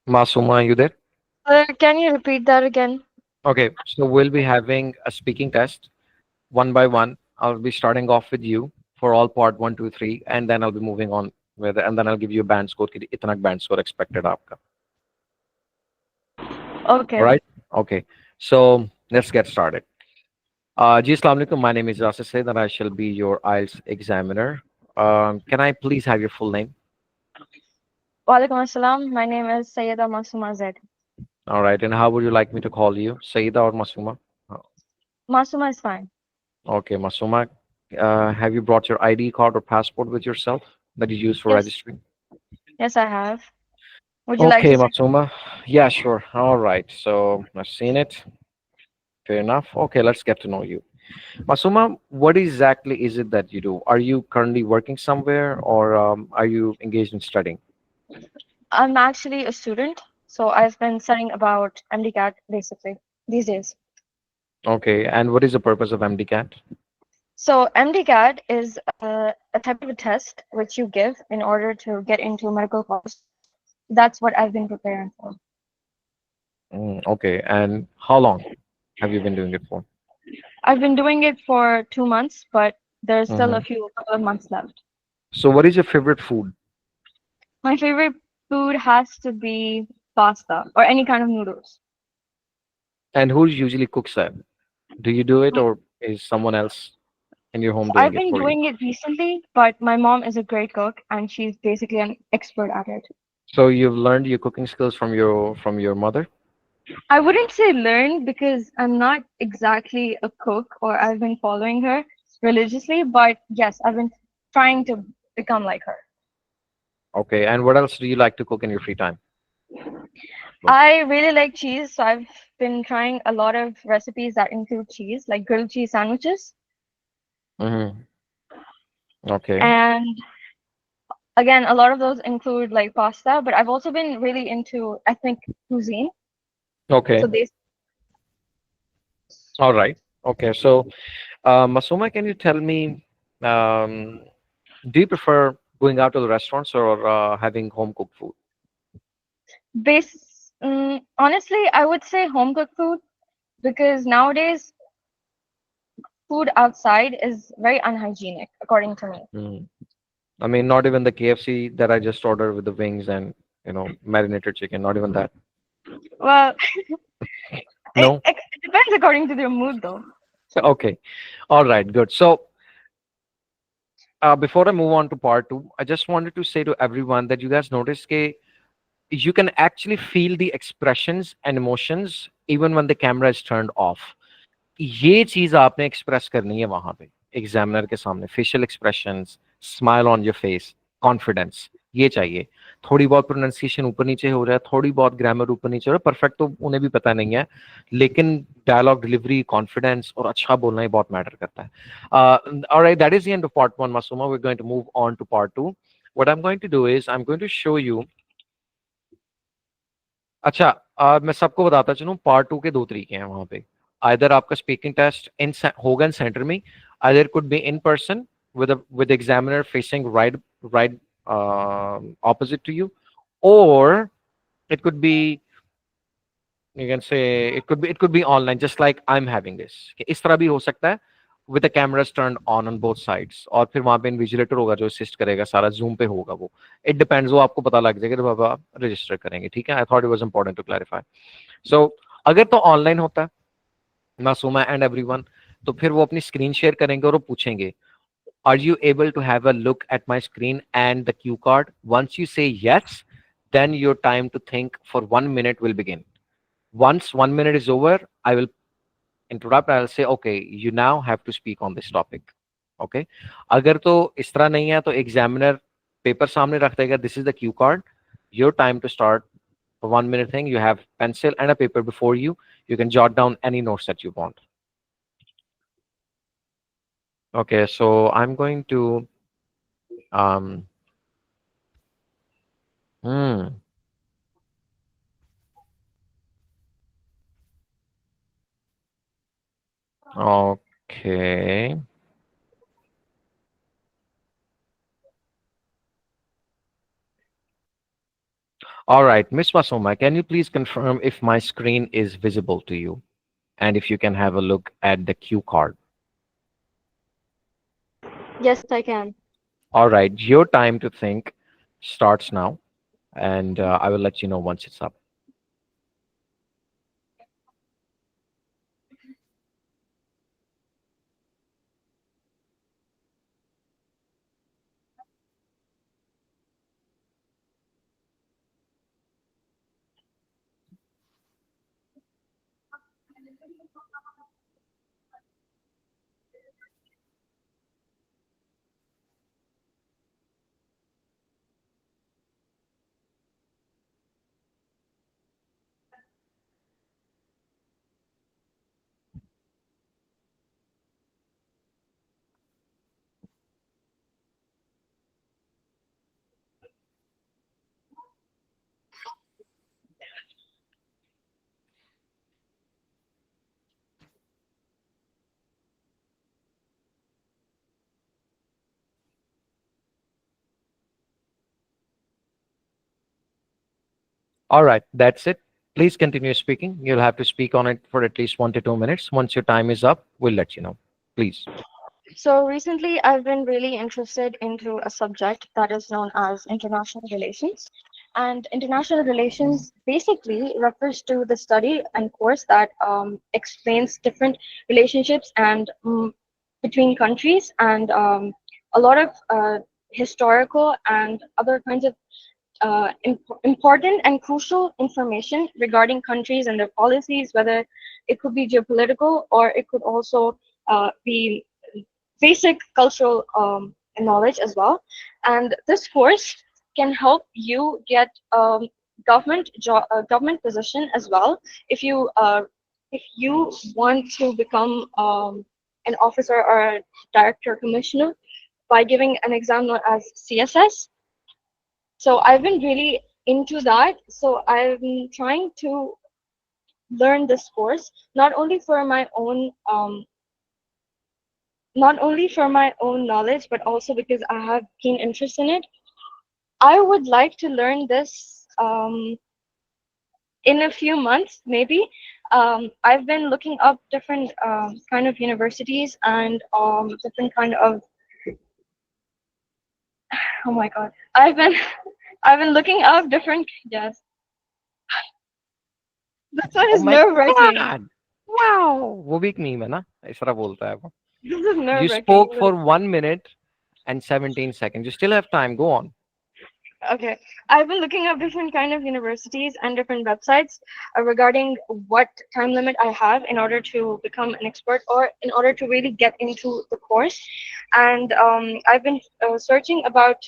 S1: Masuma, are you there?
S2: Can you repeat that again?
S1: Okay, so we'll be having a speaking test one by one. I'll be starting off with you for all part one, two, three, and then I'll be moving on with, and then I'll give you a band score. कि इतना band score expected आपका. All
S2: Okay.
S1: right? Okay. So let's get started. Ji, Assalamu alaikum. My name is Yasir Said, and I shall be your IELTS examiner. Can I please have your full name?
S2: Walaikum assalam. My name is Sayyida Masuma Zaid.
S1: All right. And how would you like me to call you? Saida or Masuma?
S2: Masuma is fine.
S1: Okay, Masuma. Have you brought your ID card or passport with yourself that you use for
S2: Yes,
S1: registering?
S2: yes, I have. Would you like
S1: Okay,
S2: to see?
S1: Masuma. Yeah, sure. All right. So I've seen it. Fair enough. Okay, let's get to know you. Masuma, what exactly is it that you do? Are you currently working somewhere or are you engaged in studying?
S2: I'm actually a student, so I've been studying about MDCAT basically these days.
S1: Okay, and what is the purpose of MDCAT?
S2: So MDCAT is a type of a test which you give in order to get into medical college. That's what I've been preparing for.
S1: Okay, and how long have you been doing it for?
S2: I've been doing it for 2 months, but there's still a
S1: Hmm.
S2: few couple of months left.
S1: So, what is your favorite food?
S2: My favorite food has to be pasta or any kind of noodles.
S1: And who usually cooks that? Do you do it, or is someone else in your home doing
S2: I've
S1: it
S2: been
S1: for you?
S2: doing it recently, but my mom is a great cook and she's basically an expert at it.
S1: So, you've learned your cooking skills from your mother.
S2: I wouldn't say learn because I'm not exactly a cook or I've been following her religiously, but yes, I've been trying to become like her.
S1: Okay, and what else do you like to cook in your free time?
S2: I really like cheese, so I've been trying a lot of recipes that include cheese, like grilled cheese sandwiches.
S1: Hmm. Okay,
S2: And again, a lot of those include like pasta, but I've also been really into ethnic cuisine. So
S1: okay,
S2: they
S1: all right. Okay, so Masuma, can you tell me, um, do you prefer going out to the restaurants or having home cooked food?
S2: honestly, I would say home cooked food because nowadays food outside is very unhygienic, according to me.
S1: Mm. I mean, not even the KFC that I just ordered with the wings and marinated chicken. Not even that.
S2: Well,
S1: No.
S2: it depends according to their mood, though.
S1: Okay. All right. Good. So before I move on to part two, I just wanted to say to everyone that you guys notice that you can actually feel the expressions and emotions even when the camera is turned off. ये चीज आपने express करनी है वहां पे examiner के सामने facial expressions smile on your face confidence ये चाहिए थोड़ी बहुत प्रोनाउंसिएशन ऊपर नीचे हो रहा है थोड़ी बहुत ग्रामर ऊपर नीचे हो रहा है परफेक्ट तो उन्हें भी पता नहीं है लेकिन डायलॉग डिलीवरी कॉन्फिडेंस और अच्छा बोलना ही बहुत मैटर करता है alright that is the end of part 1 Masooma we are going to move on to part 2 what I am going to do is I am going to show you अच्छा मैं सबको बताता चलूं पार्ट 2 के दो तरीके हैं वहां पे आइदर आपका स्पीकिंग टेस्ट इन होगा इन सेंटर में either could be in person with examiner facing right opposite to you or it could be you can say it could be online just like I'm having this कि इस तरह भी हो सकता है with the cameras turned on both sides और फिर वहां पे इन्विजिलेटर होगा जो असिस्ट करेगा सारा जूम पे होगा वो इट डिपेंड्स वो आपको पता लग जाएगा जब आप रजिस्टर करेंगे ठीक है I thought it was important to clarify so अगर तो ऑनलाइन होता है मासूमा एंड एवरीवन तो फिर वो अपनी स्क्रीन शेयर करेंगे और वो पूछेंगे are you able to have a look at my screen and the cue card once you say yes then your time to think for 1 minute will begin once 1 minute is over I will interrupt I'll say okay you now have to speak on this topic okay अगर तो इस तरह नहीं है तो examiner paper सामने रख देगा this is the cue card your time to start for 1 minute thing you have pencil and a paper before you you can jot down any notes that you want okay so I'm going to um hmm Okay. All right, Miss Masoma, can you please confirm if my screen is visible to you? And if you can have a look at the cue card.
S2: Yes, I can.
S1: All right, your time to think starts now, and I will let you know once it's up. All right, that's it. Please continue speaking. You'll have to speak on it for at least 1 to 2 minutes. Once your time is up, we'll let you know. Please.
S2: So recently, I've been really interested into a subject that is known as international relations. And international relations basically refers to the study and course that explains different relationships and between countries and a lot of historical and other kinds of important and crucial information regarding countries and their policies, whether it could be geopolitical or it could also be basic cultural knowledge as well. And this course can help you get government position as well if you want to become an officer or a director commissioner by giving an exam known as CSS. So I've been really into that. So I'm trying to learn this course not only for my own knowledge, but also because I have keen interest in it. I would like to learn this in a few months, maybe. I've been looking up different kind of universities and different kind of oh my god, I've been looking up different yes. This one
S1: Oh
S2: is
S1: my
S2: nerve wracking.
S1: God! Wow! वो भी एक meme है ना? इस तरह बोलता है वो.
S2: This is nerve
S1: You
S2: wracking.
S1: spoke for 1 minute and 17 seconds. You still have time. Go on.
S2: Okay, I've been looking up different kind of universities and different websites regarding what time limit I have in order to become an expert or in order to really get into the course. And I've been searching about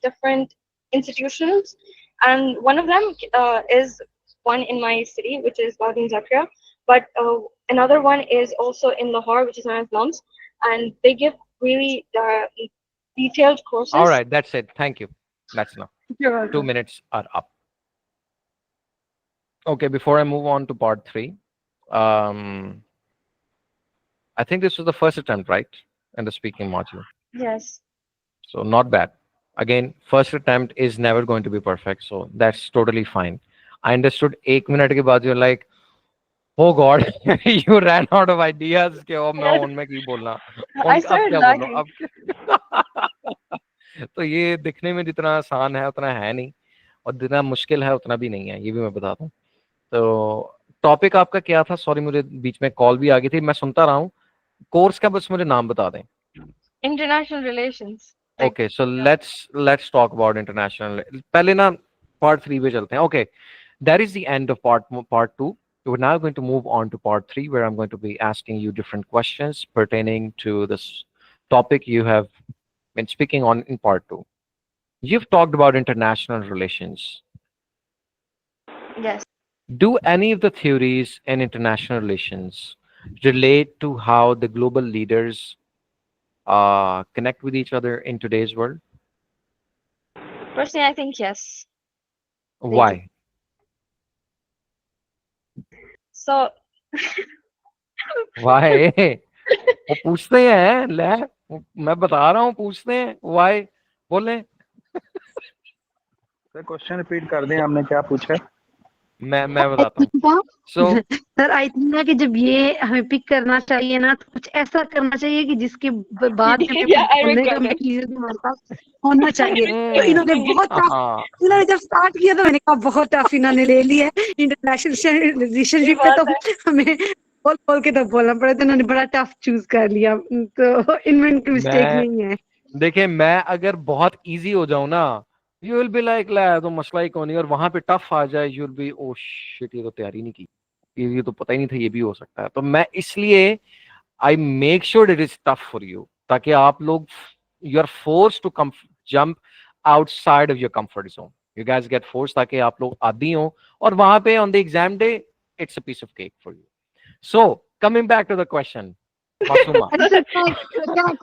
S2: different institutions, and one of them is one in my city, which is Wadin Zakria. But another one is also in Lahore, which is known as LUMS, and they give really detailed
S1: All
S2: courses.
S1: right, that's it. Thank you. That's enough.
S2: You're
S1: 2 minutes are up. Okay, before I move on to part three, um, I think this was the first attempt, right, in the speaking module.
S2: Yes.
S1: So not bad. Again, first attempt is never going to be perfect, so that's totally fine. I understood 1 minute के बाद you're like, oh God, you ran out of ideas कि अब मैं
S2: Yes,
S1: उनमें की बोलना
S2: I
S1: उन अब
S2: started
S1: क्या बोलूं
S2: lagging.
S1: तो ये दिखने में जितना आसान है उतना है नहीं और जितना मुश्किल है उतना भी नहीं है ये भी मैं बताता हूँ तो टॉपिक आपका क्या था सॉरी मुझे बीच में कॉल भी आ गई थी मैं सुनता रहा हूँ कोर्स का बस मुझे नाम बता दें
S2: International relations. Like,
S1: okay so let's talk about international पहले ना पार्ट 3 पे चलते हैं okay that is the end of part 2. We're now going to move on to part 3 where I'm going to be asking you different questions pertaining to this topic you have been speaking on in part 2. You've talked about international relations.
S2: yes.
S1: Do any of the theories in international relations relate to how the global leaders connect with each other in today's world?
S2: Personally, I think yes, they do.
S1: Why?
S2: So
S1: why वो पूछते हैं, ले मैं बता रहा हूँ, पूछते हैं वाई, बोले।
S4: सर क्वेश्चन रिपीट कर दें, आपने क्या पूछा है?
S1: मैं
S7: आई
S1: बताता हूँ।
S7: थिंक ना
S1: सो
S7: सर, आई थिंक ना कि जब ये हमें पिक करना चाहिए ना, तो कुछ ऐसा करना चाहिए कि जिसके बाद हमें कुछ
S2: Yeah, I
S7: बोलने का
S2: regret it.
S7: मटेरियल हमारे पास होना चाहिए। तो इन्होंने बहुत टफ,
S1: हाँ,
S7: इन्होंने जब स्टार्ट किया तो मैंने कहा बहुत टफ इन्होंने ले लिया है, इंटरनेशनल
S2: ये
S7: रिलेशनशिप पे,
S2: बात
S7: तो
S2: है।
S7: हमें बोल बोल के तो बोलना पड़ा, तो इन्होंने बड़ा टफ चूज कर लिया, तो इनमें कोई मिस्टेक
S1: मैं
S7: नहीं है।
S1: देखिए, मैं अगर बहुत इजी हो जाऊं ना, यू विल बी लाइक, ला तो मसला ही कौन नहीं, और वहां पे टफ आ जाए, you will be oh shit, ये तो तैयारी नहीं की, ये तो पता ही नहीं था ये भी हो सकता है। तो मैं इसलिए I make sure it is tough for you, ताकि आप लोग, you are force to come jump outside of your comfort zone, you guys get force, ताकि आप लोग आदी हो, और वहां पे on the exam day it's a piece of cake for you. So coming back to the question, Masooma.
S7: अच्छा sir, can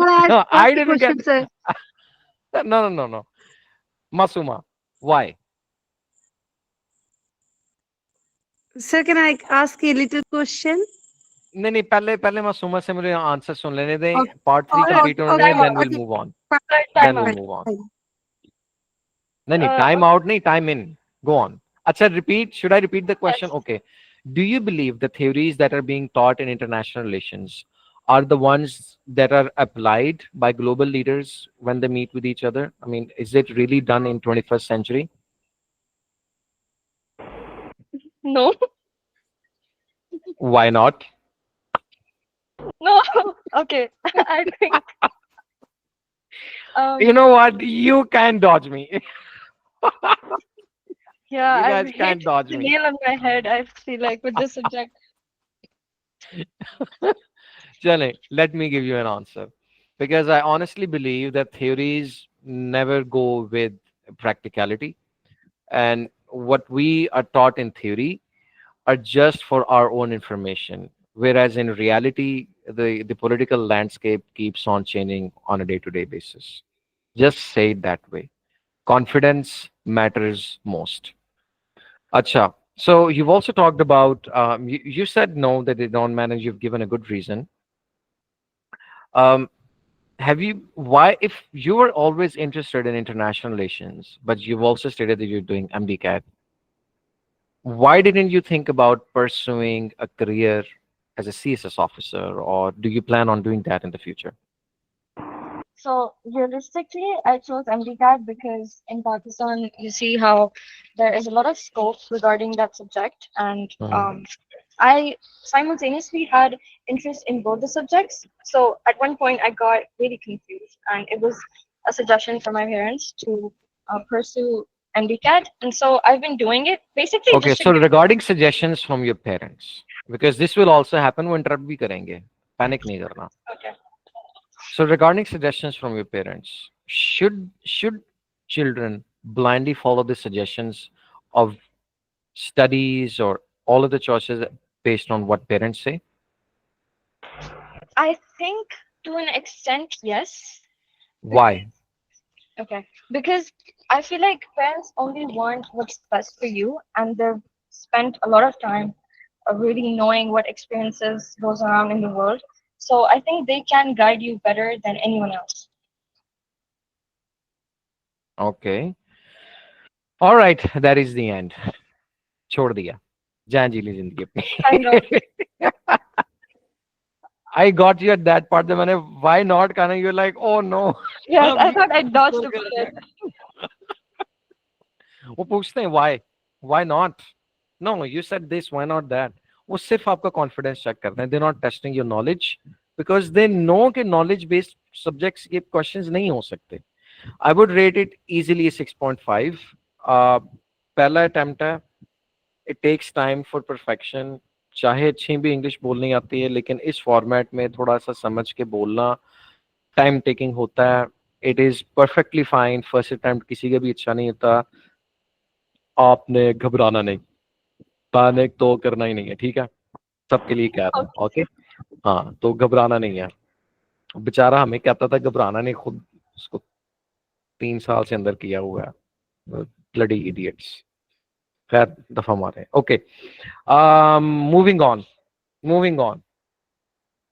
S7: I
S1: No, I
S7: ask a
S1: didn't get.
S7: question, sir?
S1: No, no, no, no. Masuma, why?
S7: Sir, can I ask a little question?
S1: नहीं नहीं, पहले पहले मासूमा से मुझे answer सुन लेने
S7: Okay,
S1: दें, part 3
S2: Sir,
S1: complete
S7: okay,
S1: होने
S7: okay,
S1: दें,
S2: time
S1: then
S2: out.
S1: Will
S7: okay.
S1: Move on,
S7: Fine,
S2: Sir,
S1: then
S2: time
S1: will
S2: out.
S7: fine,
S1: move on.
S7: fine.
S1: नहीं नहीं,
S2: Uh,
S1: टाइम आउट नहीं, टाइम इन, गो ऑन। अच्छा, repeat, should I repeat the question?
S2: yes.
S1: Okay, do you believe the theories that are being taught in international relations are the ones that are applied by global leaders when they meet with each other? I mean, is it really done in 21st century?
S2: No.
S1: Why not?
S2: No. Okay. I think
S1: You
S2: um
S1: know what, you can dodge me.
S2: yeah,
S1: You
S2: I've
S1: guys
S2: hit
S1: can't dodge
S2: the
S1: me.
S2: nail on my head, I feel like, with this subject.
S1: Chale, let me give you an answer. Because I honestly believe that theories never go with practicality. And what we are taught in theory are just for our own information. Whereas in reality, the political landscape keeps on changing on a day-to-day basis. Just say it that way. Confidence matters most. Acha. So you've also talked about, you said no, that they don't manage. You've given a good reason. Um, have you, why, if you were always interested in international relations, but you've also stated that you're doing MDCAT, why didn't you think about pursuing a career as a CSS officer, or do you plan on doing that in the future?
S2: So realistically, I chose MDCAT because in Pakistan, you see how there is a lot of scope regarding that subject, and
S1: Mhm.
S2: I simultaneously had interest in both the subjects. So at one point, I got really confused, and it was a suggestion from my parents to pursue MDCAT, and so I've been doing it basically
S1: Okay,
S2: just to
S1: so
S2: get.
S1: regarding suggestions from your parents, because this will also happen, when interrupt bhi karenge, panic nahi karna.
S2: Okay.
S1: So regarding suggestions from your parents, should children blindly follow the suggestions of studies or all of the choices based on what parents say?
S2: I think to an extent, yes.
S1: Why?
S2: Okay. Because I feel like parents only want what's best for you, and they've spent a lot of time really knowing what experiences goes around in the world. So I think they can guide you better than anyone else.
S1: Okay. All right. That is the end. छोड़ दिया, जान जी ली जिंदगी
S2: Kind of.
S1: अपनी. I got you at that part. The मैंने why not कहना, you're like, oh no.
S2: Yes,
S1: हम
S2: I
S1: ये
S2: thought I dodged
S1: explore
S2: a
S1: करेंगे.
S2: bullet.
S1: वो पूछते हैं why not? No, you said this, why not that? वो सिर्फ आपका कॉन्फिडेंस चेक करते हैं. They're not testing your knowledge because they know कि knowledge based subjects के questions नहीं हो सकते. I would rate it easily 6.5. पहला attempt है. It takes time for perfection. चाहे अच्छी भी इंग्लिश बोलनी आती है, लेकिन इस फॉर्मेट में थोड़ा सा समझ के बोलना टाइम टेकिंग होता है. It is perfectly fine. First attempt किसी का भी अच्छा नहीं होता. आपने घबराना नहीं, पैनिक तो करना ही नहीं है, ठीक है? सबके लिए कह रहा हूँ, ओके? हाँ, तो घबराना नहीं है. बेचारा हमें कहता था घबराना नहीं, खुद उसको 3 साल से अंदर किया हुआ है. Bloody idiots. खैर, दफा मारे. Okay, moving on, moving on.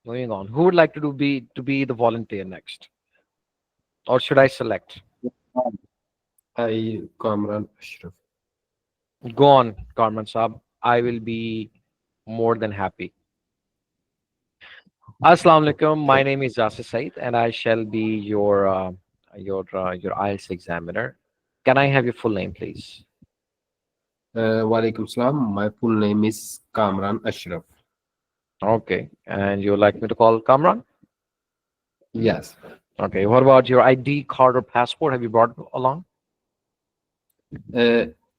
S1: Moving on. Who would like to be the volunteer next, or should I select?
S5: Kamran Ashraf.
S1: Go on, Carmen Saab. I will be more than happy. Assalamu alaikum. My name is Jasir Said, and I shall be your IELTS examiner. Can I have your full name, please?
S5: Walaikum salam. My full name is Kamran Ashraf.
S1: Okay. And you would like me to call Kamran?
S5: Yes.
S1: Okay. What about your ID card or passport? Have you brought along?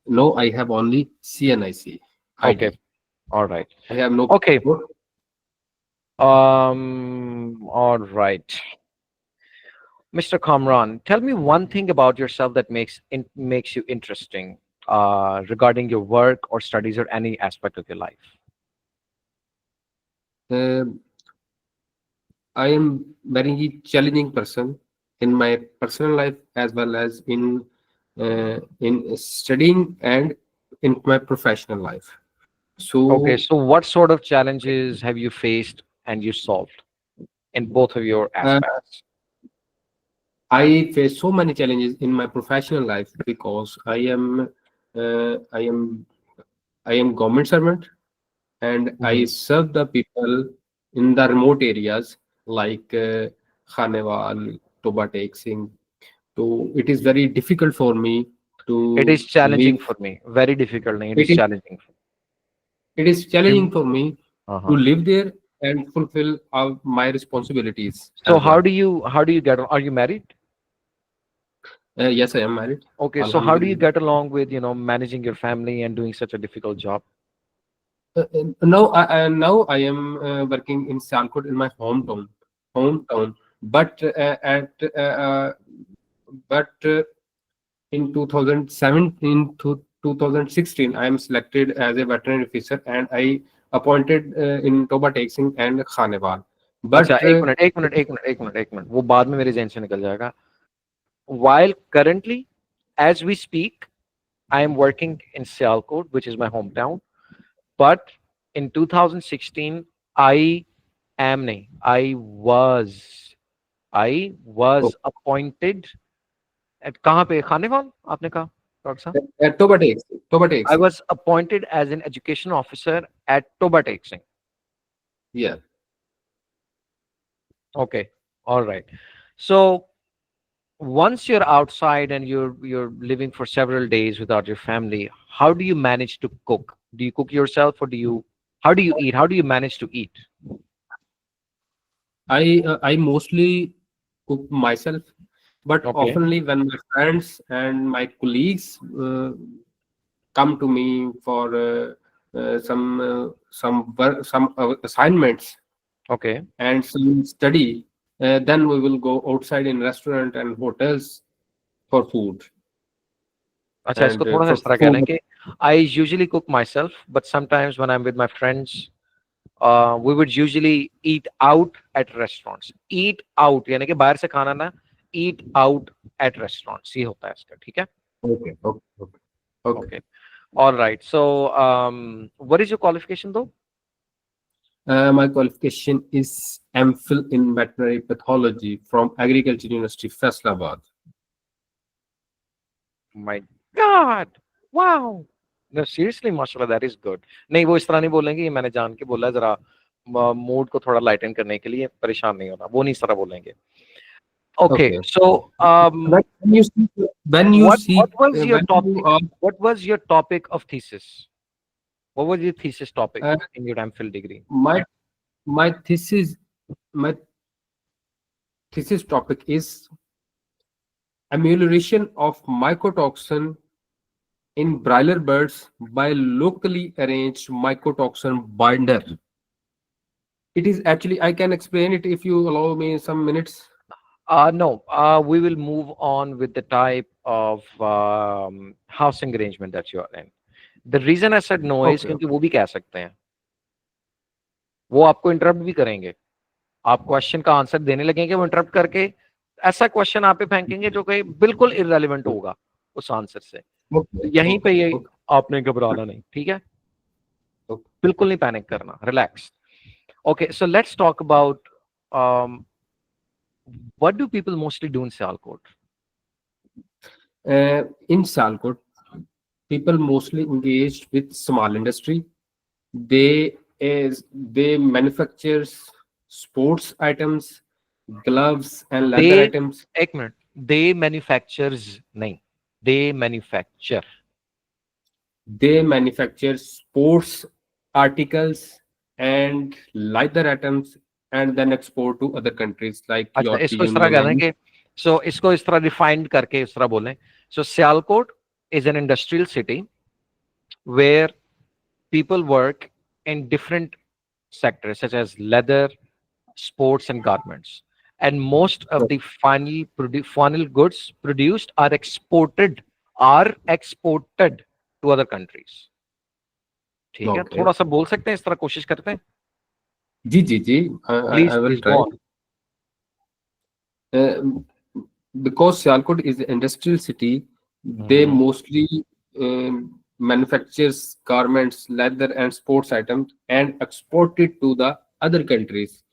S5: No, I have only CNIC ID.
S1: Okay. All right.
S5: I have no
S1: Okay.
S5: passport.
S1: All right. Mr. Kamran, tell me one thing about yourself that makes you interesting regarding your work or studies or any aspect of your life.
S5: Uh, I am very challenging person in my personal life as well as in studying and in my professional life.
S1: Okay,
S5: So
S1: so what sort of challenges have you faced and you solved in both of your
S5: uh,
S1: aspects?
S5: I face so many challenges in my professional life because uh, I am I am government servant and I
S1: Mhm.
S5: serve the people in the remote areas like Khanewal, Toba Tek Singh. So it is very difficult for me
S1: It
S5: to
S1: is challenging
S5: live.
S1: for me. Very difficult. Nahin, it
S5: It
S1: is
S5: is
S1: challenging.
S5: it is challenging for me to
S1: Uh-huh.
S5: live there and fulfill all my responsibilities
S1: So
S5: as well.
S1: how do you get on? Are you married?
S5: Yes, I am married.
S1: Okay, so how do you
S5: Alhamdulillah.
S1: get along with, managing your family and doing such a difficult job?
S5: Now I am working in Sialkot in my hometown. But but in 2017 to 2016, I am selected as a veterinary officer and I appointed in Toba Tek Singh and Khanewal.
S1: अच्छा
S5: But
S1: एक minute एक minute एक minute एक minute एक minute वो बाद में मेरे जहन से निकल जाएगा. While currently, as we speak, I am working in Sialkot, which is my hometown. But in 2016, I am nahi, I was appointed at कहाँ पे खानेवाल आपने कहा डॉक्टर साहब?
S5: Toba Tek
S1: I
S5: Singh.
S1: was appointed as an education officer at Toba Tek Singh.
S5: Yeah.
S1: Okay, all right. So once you're outside and you're living for several days without your family, how do you manage to cook? Do you cook yourself, or how do you eat? How do you manage to eat?
S5: I mostly cook myself, but
S1: Okay,
S5: oftenly when my friends and my colleagues come to me for some work, some assignments
S1: okay.
S5: and some study, then we will go outside in restaurant and hotels for food
S1: अच्छा इसको
S5: and
S1: थोड़ा सा
S5: for
S1: इस तरह कह लें
S5: food.
S1: कि I usually cook myself, but sometimes when I'm with my friends, we would usually eat out at restaurants. Eat out यानी कि बाहर से खाना ना, eat out at restaurants. ये होता है इसका, ठीक है?
S5: Okay, okay, okay, okay.
S1: Okay. All right. So, what is your qualification though?
S5: My qualification is MPhil in veterinary pathology from Agriculture University, Faisalabad.
S1: My God! Wow! No, seriously, mashallah, that is good. नहीं वो इस तरह नहीं बोलेंगे, ये मैंने जान के बोला है जरा मूड को थोड़ा लाइटन करने के लिए, परेशान नहीं होना, वो नहीं इस तरह बोलेंगे. Okay,
S5: Okay.
S1: so
S5: When you see, when you
S1: what
S5: see,
S1: was your
S5: when you
S1: topic? What was your topic of thesis? What was your thesis topic
S5: uh,
S1: in your MPhil degree?
S5: my thesis my thesis topic is amelioration of mycotoxin in broiler birds by locally arranged mycotoxin binder. It is actually, I can explain it if you allow me some minutes.
S1: No, we will move on with the type of housing arrangement that you are in. The reason I said no is
S5: Okay.
S1: क्योंकि वो भी कह सकते हैं, वो आपको interrupt भी करेंगे. आप क्वेश्चन का आंसर देने लगेंगे, वो इंटरप्ट करके ऐसा क्वेश्चन आप पे फेंकेंगे जो कि बिल्कुल इररेलेवेंट होगा उस आंसर से.
S5: Okay.
S1: यहीं पे ये
S5: Okay.
S1: आपने घबराना नहीं, ठीक है?
S5: Okay.
S1: बिल्कुल नहीं पैनिक करना, relax. Okay, so let's talk about um, what do people mostly do in Sialkot?
S5: In Salkot, people mostly engaged with small industry. They manufactures sports items, gloves and leather
S1: They,
S5: items.
S1: एक minute, they manufactures नहीं, they manufacture.
S5: They manufacture sports articles and leather items and then export to other countries like
S1: अच्छा, इसको
S5: European
S1: इस तरह
S5: Union
S1: कह दें
S5: and
S1: कि सो इसको इस तरह रिफाइंड करके इस तरह बोलें. सो Sialkot is an industrial city where people work in different sectors such as leather, sports, and garments. And most of the final goods produced are exported to other countries. ठीक है,
S5: okay.
S1: थोड़ा सा बोल सकते हैं, इस तरह कोशिश करते हैं.
S5: Ji, I
S1: Please,
S5: will
S1: please go
S5: try.
S1: on.
S5: Uh, because Sialkot is an industrial city, they
S1: Mhm.
S5: mostly manufactures garments, leather, and sports items and export it to the other countries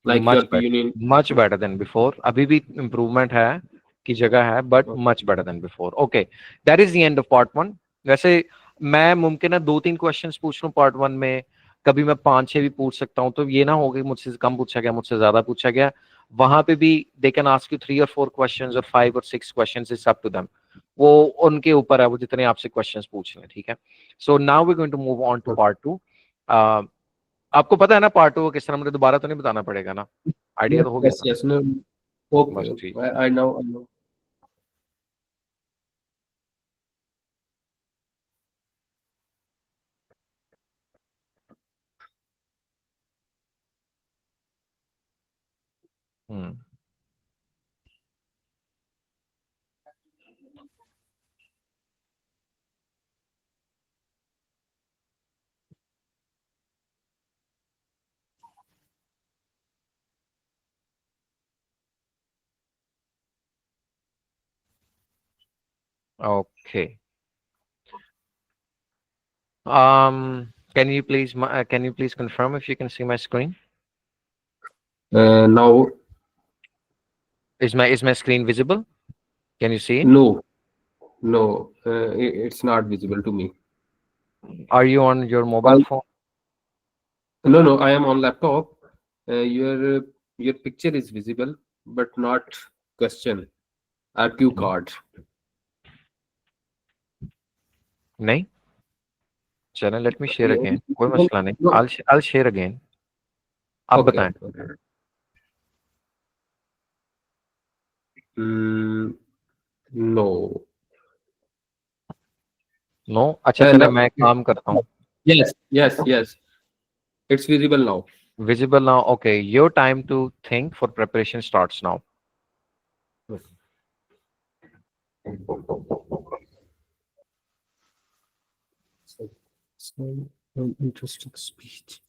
S5: like
S1: Much
S5: European
S1: better,
S5: Union.
S1: much better than before. अभी भी improvement है की जगह है, but much better than before. Okay, that is the end of part one. वैसे मैं मुमकिन है 2-3 क्वेश्चंस पूछ लूं पार्ट वन में, कभी मैं 5-6 भी पूछ सकता हूं, तो ये ना हो कि मुझसे कम पूछा गया, मुझसे ज्यादा पूछा गया. वहां पे भी they can ask you 3 or 4 questions और 5 or 6 questions, it's up to them. वो उनके ऊपर है, वो जितने आपसे क्वेश्चंस पूछ लें. ठीक है, so now we going to move on to part two. आपको पता है ना पार्ट टू किस तरह, मुझे दोबारा तो नहीं बताना पड़ेगा ना, आइडिया
S5: Yes,
S1: तो हो गया
S5: yes,
S1: था.
S5: yes. No, okay,
S1: बस
S5: okay.
S1: ठीक.
S5: I know, I know.
S1: Hmm. Okay. Can you please confirm if you can see my screen?
S5: Now,
S1: Is my screen visible? Can you see it?
S5: no, no, it's not visible to me.
S1: Are you on your mobile
S5: I,
S1: phone?
S5: no, no, I am on laptop. Your picture is visible, but not question or cue card.
S1: नहीं. चलें, let me share
S5: No,
S1: again. कोई
S5: no,
S1: मसला नहीं.
S5: no.
S1: I'll share again. आप
S5: Okay,
S1: बताएं.
S5: okay. Mm, no.
S1: No. अच्छा चलें,
S5: No.
S1: मैं एक काम करता हूँ.
S5: Yes, yes, yes. It's visible now.
S1: Visible now. Okay. Your time to think for preparation starts now.
S5: So interesting speech.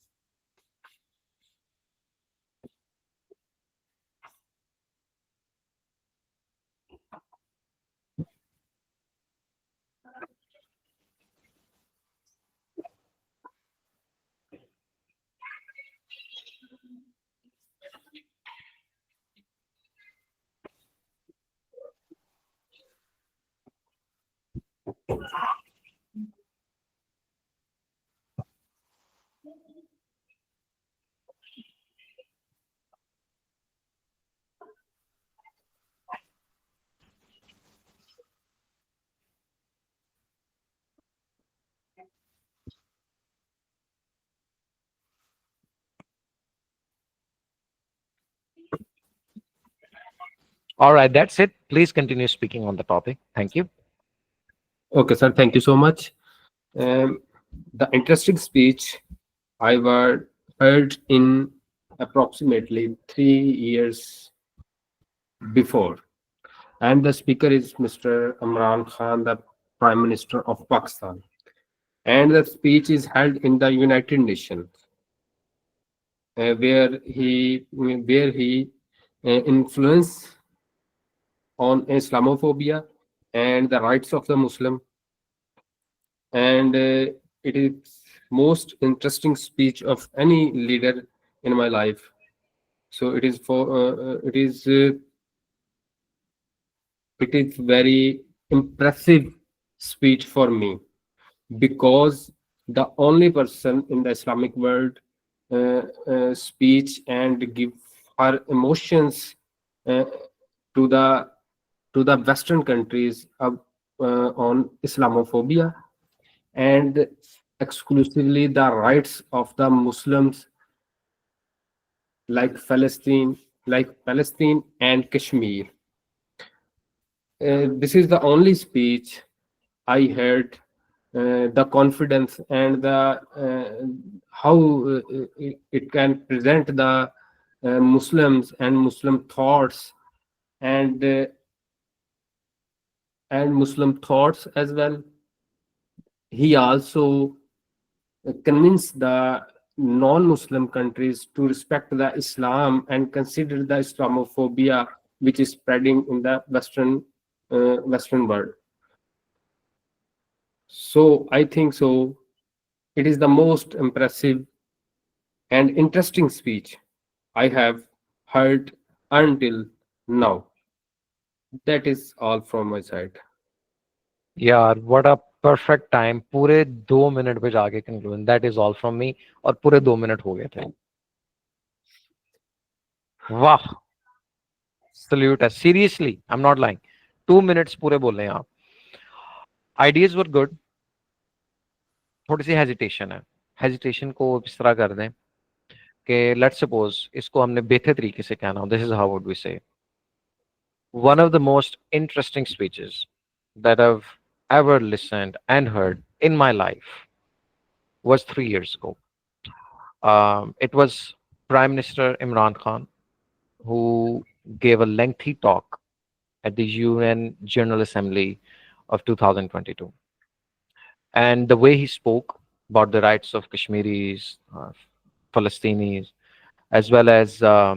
S1: All right. That's it. Please continue speaking on the topic. Thank you.
S5: Okay, sir. Thank you so much. Um, the interesting speech heard in approximately 3 years before, and the speaker is Mr. Imran Khan, the Prime Minister of Pakistan, and the speech is held in the United Nations, where he influence on Islamophobia and the rights of the Muslim, and it is most interesting speech of any leader in my life. So it is it is very impressive speech for me, because the only person in the Islamic world speech and give her emotions uh, to the Western countries on Islamophobia, and exclusively the rights of the Muslims, like Palestine and Kashmir. This is the only speech I heard. The confidence and the how it can present the Muslims and Muslim thoughts, and Muslim thoughts as well. He also convinced the non-Muslim countries to respect the Islam and consider the Islamophobia which is spreading in the Western world. So I think so. It is the most impressive and interesting speech I have heard until now. That is all from my side.
S1: यार what a perfect time, पूरे 2 minute पे जाके conclusion, that is all from me, और पूरे 2 minute हो गए थे। वाह, सल्यूट है, seriously I am not lying, 2 minutes पूरे बोल रहे हैं आप। आइडियाज वर गुड, थोड़ी सी हेजिटेशन है, हेजिटेशन को इस तरह कर दें कि लेट्स सपोज इसको हमने बेहतर तरीके से कहना हो, this is how would we say, one of the most interesting speeches that I've ever listened and heard in my life was 3 years ago. It was Prime Minister Imran Khan who gave a lengthy talk at the UN General Assembly of 2022. And the way he spoke about the rights of Kashmiris, Palestinians, as well as uh,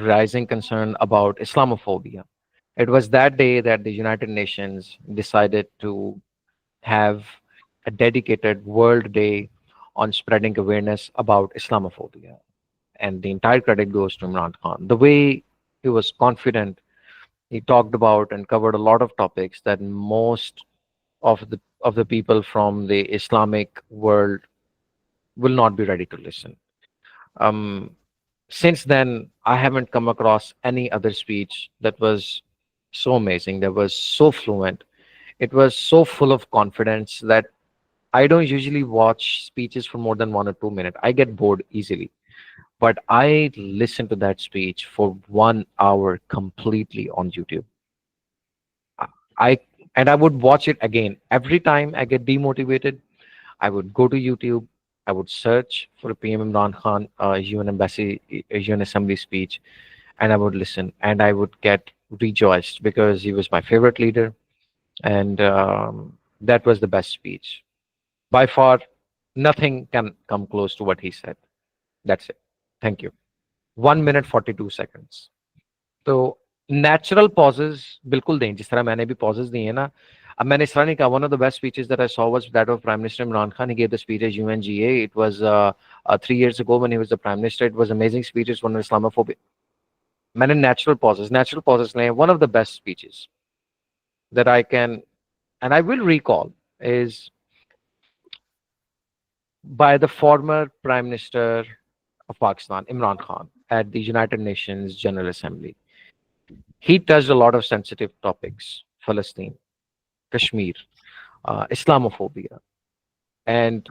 S1: rising concern about Islamophobia. It was that day that the United Nations decided to have a dedicated World Day on spreading awareness about Islamophobia. And the entire credit goes to Imran Khan. The way he was confident, he talked about and covered a lot of topics that most of the people from the Islamic world will not be ready to listen. Um, since then, I haven't come across any other speech that was so amazing, that was so fluent. It was so full of confidence that I don't usually watch speeches for more than 1 or 2 minutes. I get bored easily. But I listened to that speech for 1 hour completely on YouTube. I and I would watch it again. Every time I get demotivated, I would go to YouTube. I would search for a PM Imran Khan UN Embassy, UN Assembly speech, and I would listen. And I would get rejoiced because he was my favorite leader, and that was the best speech. By far, nothing can come close to what he said. That's it. Thank you. 1 minute 42 seconds. तो natural possess बिल्कुल दें, जिस तरह मैंने भी possess दिए हैं ना। अब मैंने इस तरह नहीं कहा one of the best speeches that I saw was that of prime minister Imran Khan. He gave the speech at UNGA. It was 3 years ago when he was the prime minister. It was amazing speeches on Islamophobia. मैंने natural possess लें। One of the best speeches that I can and I will recall is by the former Prime Minister of Pakistan, Imran Khan, at the United Nations General Assembly. He touched a lot of sensitive topics: Palestine, Kashmir, Islamophobia, and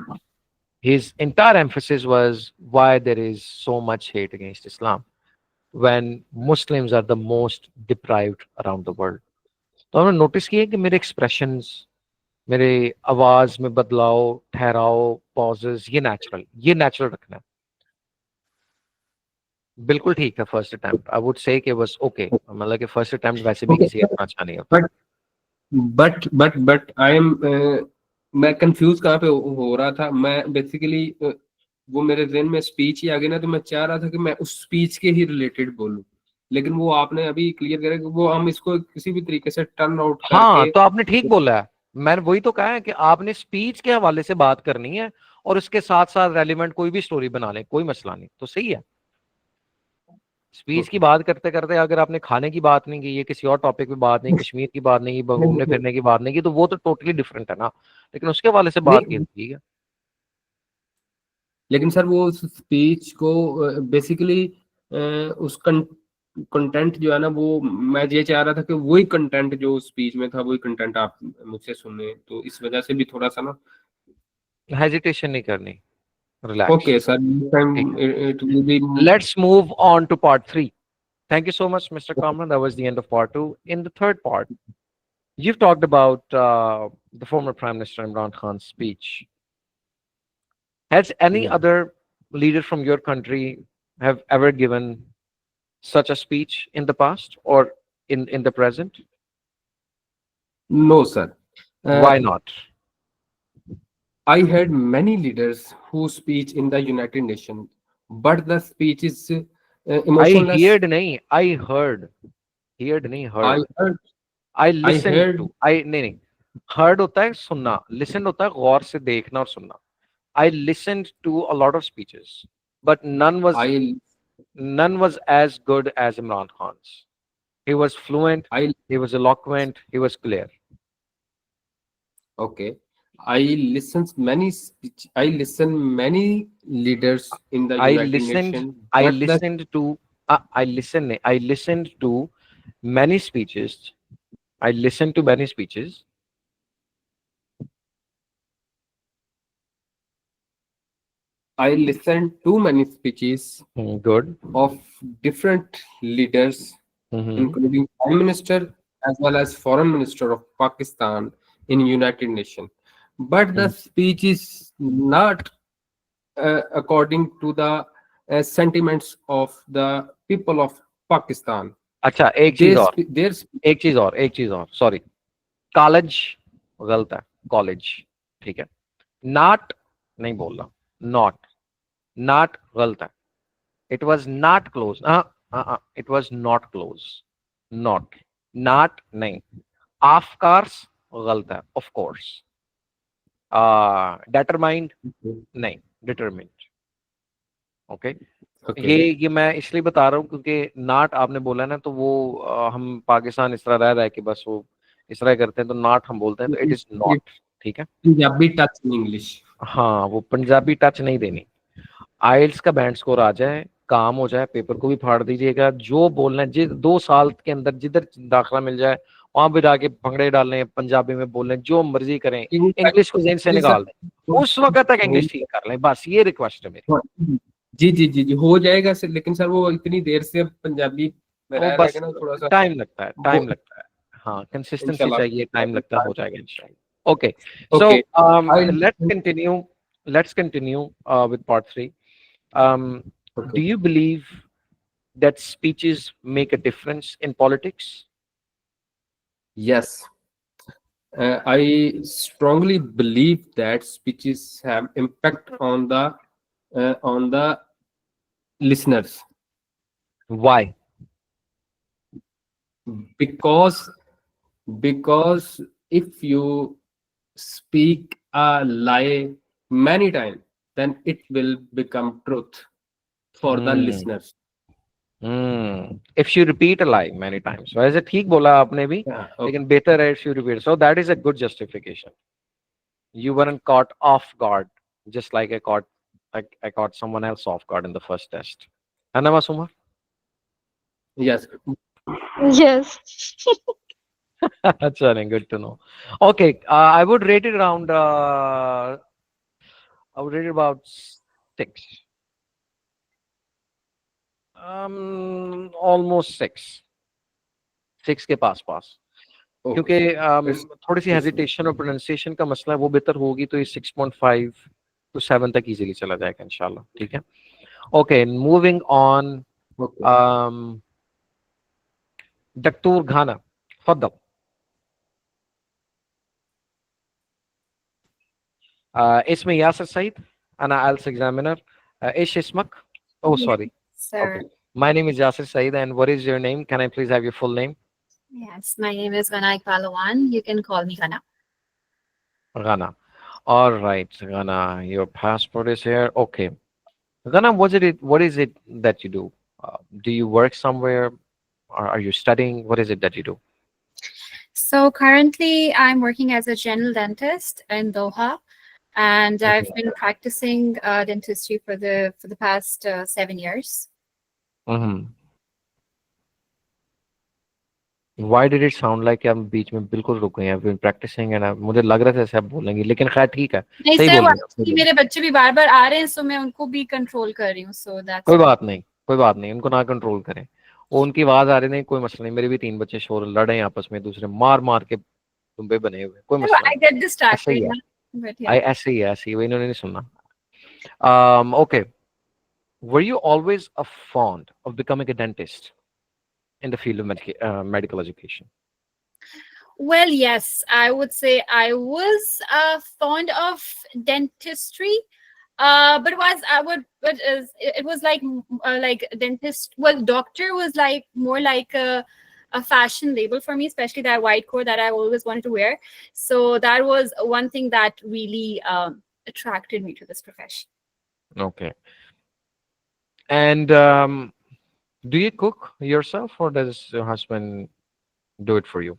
S1: his entire emphasis was why there is so much hate against Islam when Muslims are the most deprived around the world. तो हमने notice किया कि मेरे expressions, मेरे आवाज में बदलाव, ठहराव, पॉजेस, ये नेचुरल रखना है। बिल्कुल ठीक है। First attempt I would say कि वाज ओके, मतलब कि फर्स्ट अटेम्प्ट वैसे भी किसी का इतना अच्छा नहीं होता।
S5: बट आई एम मैं कंफ्यूज कहाँ पे हो रहा था। मैं बेसिकली वो मेरे ज़हन में स्पीच ही आ गई ना, तो मैं चाह रहा था कि मैं उस स्पीच के ही रिलेटेड बोलूं, लेकिन वो आपने अभी क्लियर करा कि वो हम इसको किसी भी तरीके से टर्न आउट करके।
S1: हाँ, तो आपने ठीक बोला है। मैंने वही तो कहा है कि आपने स्पीच के हवाले से बात करनी है और उसके साथ साथ रेलिवेंट कोई भी स्टोरी बना लें, कोई मसला नहीं, तो सही है। स्पीच की बात करते करते अगर आपने खाने की बात नहीं की, ये किसी और टॉपिक पे बात नहीं, कश्मीर की बात नहीं की, घूमने
S5: नहीं
S1: फिरने की बात नहीं की, तो वो तो टोटली डिफरेंट है ना, लेकिन उसके हवाले से बात की
S5: नहीं,
S1: तो ठीक है।
S5: लेकिन सर वो उस स्पीच को बेसिकली उस कंटेंट जो है ना, वो मैं ये चाह रहा था कि वही कंटेंट जो स्पीच में था वही कंटेंट आप मुझसे सुने, तो इस वजह से भी थोड़ा सा ना।
S1: हेजिटेशन नहीं करनी, रिलैक्स,
S5: ओके सर,
S1: ठीक है।
S5: It will be.
S1: Let's move on to part 3. Thank you so much, Mr. Kamran. That was the end of part 2. In the third part, you've talked about the former Prime Minister Imran Khan's speech. Has any
S5: Yeah.
S1: other leader from your country have ever given such a speech in the past or in the present?
S5: No, sir.
S1: Why not?
S5: I heard many leaders who speech in the United Nations, but the speech is
S1: I
S5: emotionless.
S1: heard nahi, I heard. Heard nahi,
S5: I
S1: heard.
S5: heard,
S1: I
S5: I
S1: listened
S5: heard,
S1: to. I नहीं नहीं. Heard होता है सुनना, listen होता है गौर से देखना और सुनना. I listened to a lot of speeches, but
S5: I,
S1: none was as good as Imran Khan's. He was fluent,
S5: I,
S1: he was eloquent, he was clear.
S5: okay. I listen many leaders in the
S1: I
S5: United
S1: listened,
S5: Nations,
S1: I
S5: but the
S1: listened to, I listened to many speeches. I listened to many speeches.
S5: I listened to many speeches
S1: Good.
S5: of different leaders,
S1: Hmm.
S5: including Prime Minister as well as Foreign Minister of Pakistan in United Nations. But the speech is not according to the sentiments of the people of Pakistan.
S1: अच्छा एक चीज और sorry college गलत है college ठीक है not नहीं बोलना नॉट नॉट गलत है it was not close it was not close not not नहीं ऑफ कोर्स गलत है ऑफ कोर्स डेटरमाइंड नहीं डिटरमिन्ड ओके
S5: Okay.
S1: ये मैं इसलिए बता रहा हूँ क्योंकि नाट आपने बोला ना तो वो हम पाकिस्तान इस तरह रह रहा है कि बस वो इस तरह करते हैं तो नाट हम बोलते हैं तो इट इज
S5: It
S1: नॉट ठीक है
S5: Punjabi touch in English.
S1: हाँ वो पंजाबी टच नहीं देनी आइल्स का बैंड स्कोर आ जाए काम हो जाए पेपर को भी फाड़ दीजिएगा जो बोलना है 2 साल के अंदर जिधर दाखला मिल जाए वहां पे जाके भंगड़े डालने पंजाबी में बोलने जो मर्जी करें इंग्लिश को जेन से निकाल दें उस वक्त तक इंग्लिश ठीक कर लें बस ये रिक्वेस्ट है मेरी
S5: जी जी जी जी हो जाएगा सर, लेकिन सर वो इतनी देर से पंजाबी में
S1: वो
S5: रह रह
S1: बस
S5: के ना थोड़ा सा
S1: टाइम लगता है
S5: वो
S1: टाइम लगता है हाँ कंसिस्टेंसी
S5: इंशाल्लाह।
S1: चाहिए टाइम लगता है हो जाएगा इंशाल्लाह okay so
S5: okay I
S1: let's continue with part 3 um
S5: okay
S1: do you believe that speeches make a difference in politics
S5: yes I strongly believe that speeches have impact on the listeners,
S1: why
S5: because because if you speak a lie many times, then it will become truth for the
S1: hmm.
S5: listeners.
S1: If you repeat a lie many times वैसे ठीक बोला आपने भी
S5: Yeah, okay.
S1: लेकिन बेहतर है if you repeat so that is a good justification you weren't caught off guard just like I caught someone else off guard in the first test है ना मासूमा
S5: Yes.
S2: Yes.
S1: अच्छा नहीं good to know okay I would rate it around I would rate it about 6 almost 6 के पास पास
S5: Okay.
S1: क्योंकि
S5: It's,
S1: थोड़ी सी
S5: it's
S1: hesitation और pronunciation का मसला है वो बेहतर होगी तो ये 6.5 to 7 तक इजीली चला जाएगा इंशाल्लाह ठीक है okay moving on
S5: okay.
S1: دكتور غانا تفضل اسمي ياسر سعيد أنا IELTS examiner إيش اسمك؟ Oh sorry
S3: Sir.
S1: okay my name is Yasir Saeed and what is your name can I please have your full name
S3: Yes, my name is Gana Ikalawan. You can call me Gana.
S1: Ghana All right, Ghana, your passport is here. Okay. Ghana, what is it that you do? Do you work somewhere? Or are you studying? What is it that you do?
S3: So currently, I'm working as a general dentist in Doha, and I've been practicing dentistry for the past 7 years.
S1: Mm-hmm. Why did it sound like कि हम बीच में बिल्कुल रुक गए हैं? I've been practicing and मुझे लग रहा था ऐसे आप बोलेंगी, लेकिन खैर ठीक है,
S3: नहीं
S1: सही
S3: सर,
S1: बोल
S3: वो
S1: रही हैं आप, सही
S3: actually
S1: बोल रही हैं।
S3: मेरे बच्चे भी बार बार आ रहे हैं, सो मैं उनको भी कंट्रोल कर रही हूँ, सो दैट्स
S1: कोई
S3: व्हाई।
S1: बात नहीं, कोई बात नहीं, उनको ना कंट्रोल करें। वो उनकी आवाज आ रही नहीं, कोई मसला नहीं। मेरे भी 3 बच्चे शोर लड़ रहे हैं आपस में, दूसरे मार मार के तुम्बे बने हुए, कोई मसला
S3: I
S1: नहीं।
S3: get
S1: ऐसा ही
S3: distracted
S1: है,
S3: ना, but yeah.
S1: ऐसे ही है, ऐसे ही, वो इन्होंने नहीं सुनना। Okay, were you always a fond of becoming a dentist in the field of medical education?
S3: Well, yes, I would say I was fond of dentistry. But was I would but is it was like dentist, well, doctor was like more like a fashion label for me, especially that white coat that I always wanted to wear. So that was one thing that really attracted me to this profession.
S1: Okay. And do you cook yourself or does your husband do it for you?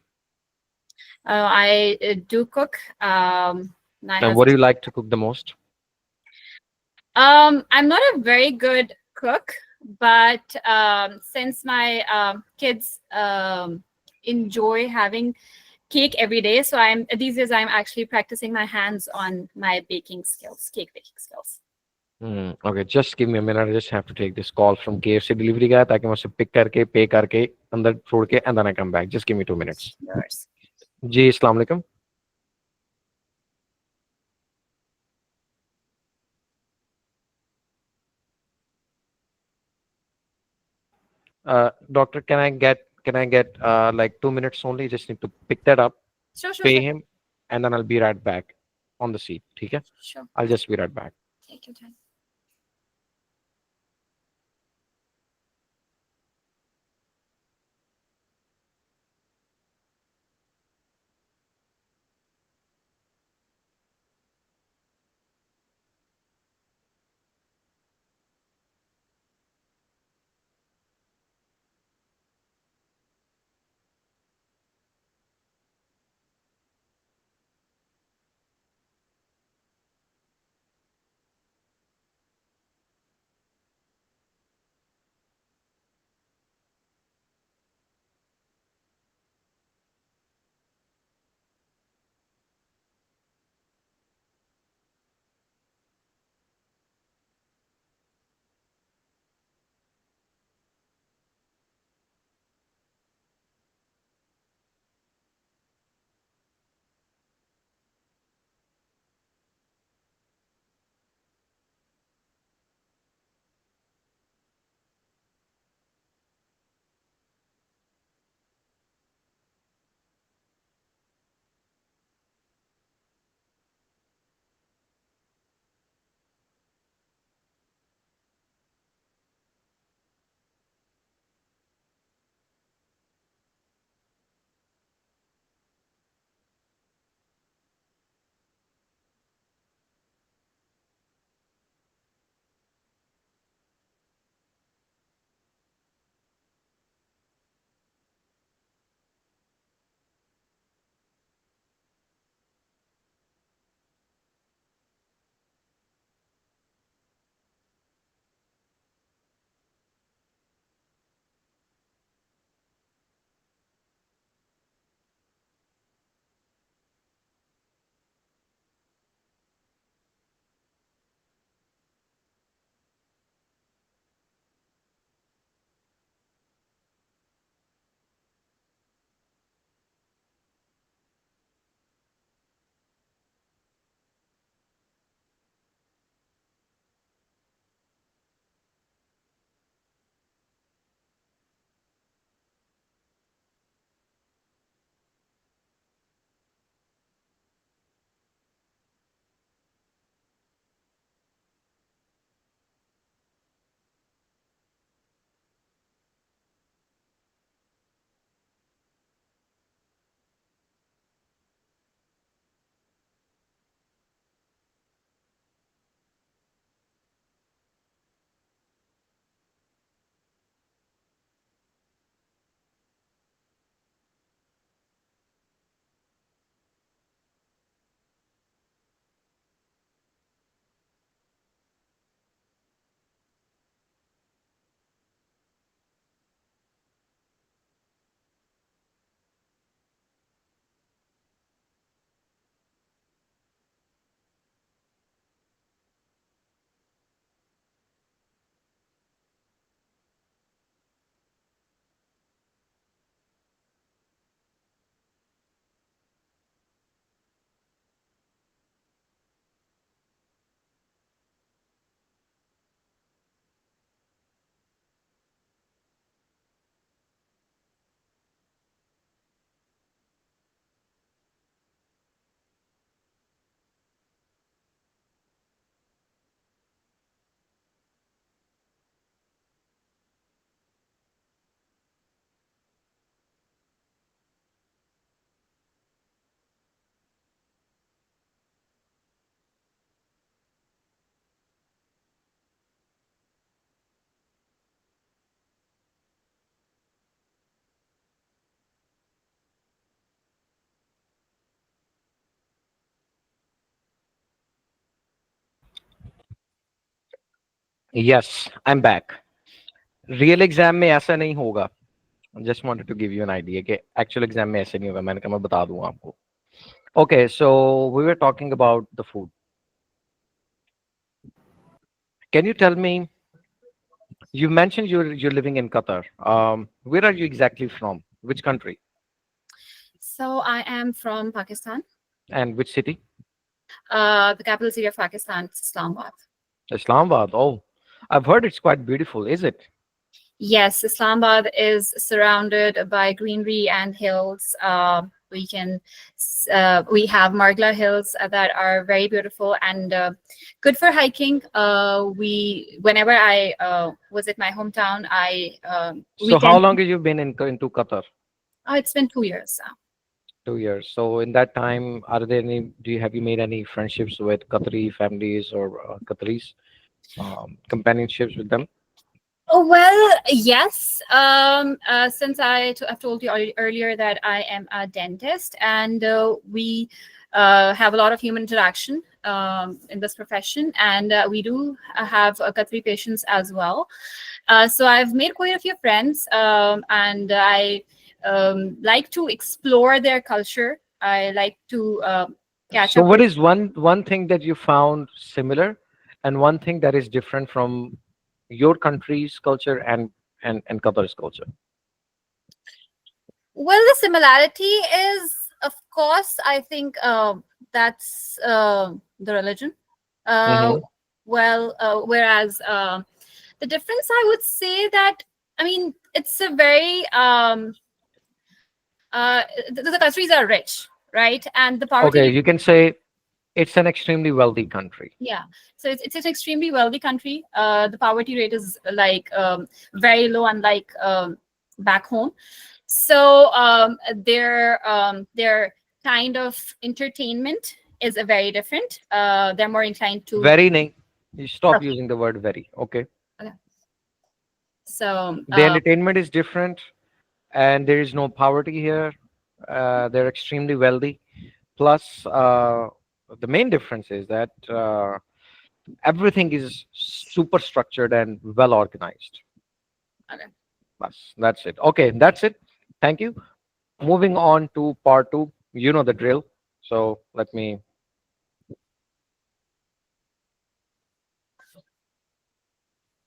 S3: I do cook. My
S1: And what do
S3: husband.
S1: you like to cook the most?
S3: I'm not a very good cook, but since my kids enjoy having cake every day, so I'm these days I'm actually practicing my hands on my baking skills, cake baking skills.
S1: Okay, just give me a minute. I just have to take this call from KFC delivery guy ताकि मैं उसे pick करके पे करके अंदर छोड़ के and then I come back. Just give me 2 minutes.
S3: Yours.
S1: जी अस्सलाम वालेकुम. Doctor, can I get like 2 minutes only? Just need to pick that up,
S3: Sure, sure,
S1: pay
S3: sure,
S1: him, and then I'll be right back on the seat. ठीक है?
S3: sure.
S1: I'll just be right back.
S3: Take your time.
S1: Yes, I'm back. Real exam में ऐसा नहीं होगा. Just wanted to give you an idea कि actual exam में ऐसे नहीं होगा. मैंने कहा मैं बता दूं आपको. Okay, so we were talking about the food. Can you tell me? You mentioned you're living in Qatar. Where are you exactly from? Which country
S3: So I am from Pakistan.
S1: and which city?
S3: The capital city of Pakistan is Islamabad.
S1: Islamabad. Oh, I've heard it's quite beautiful. Is it?
S3: Yes, Islamabad is surrounded by greenery and hills. We have Margla Hills that are very beautiful and good for hiking. Whenever I visit my hometown, we
S1: So how
S3: tend.
S1: long have you been into Qatar?
S3: Oh, it's been 2 years now.
S1: 2 years. So in that time, are there any? Have you made any friendships with Qatari families or Qataris? Companionships with them?
S3: Oh, well, yes. Since I've told you earlier that I am a dentist, and we have a lot of human interaction in this profession, and we do have Qatari patients as well. So I've made quite a few friends, and I like to explore their culture. I like to catch
S1: So
S3: up
S1: what
S3: with.
S1: is one thing that you found similar, and one thing that is different from your country's culture and Qatar's culture?
S3: Well, the similarity is, of course, I think that's the religion. Uh,
S1: Hmm.
S3: whereas the difference, I would say that, I mean, it's a very the countries are rich, right? And the poverty
S1: Okay,
S3: rate,
S1: you can say it's an extremely wealthy country.
S3: yeah. So it's an extremely wealthy country. The poverty rate is like very low, unlike back home. So their kind of entertainment is a very different. They're more inclined to.
S1: Very nahi. You stop using the word very. Okay.
S3: Okay. So
S1: The entertainment is different, and there is no poverty here. They're extremely wealthy. Plus, the main difference is that everything is super structured and well organized.
S3: okay.
S1: That's it. Okay, that's it. Thank you. Moving on to part two. You know the drill. So let me.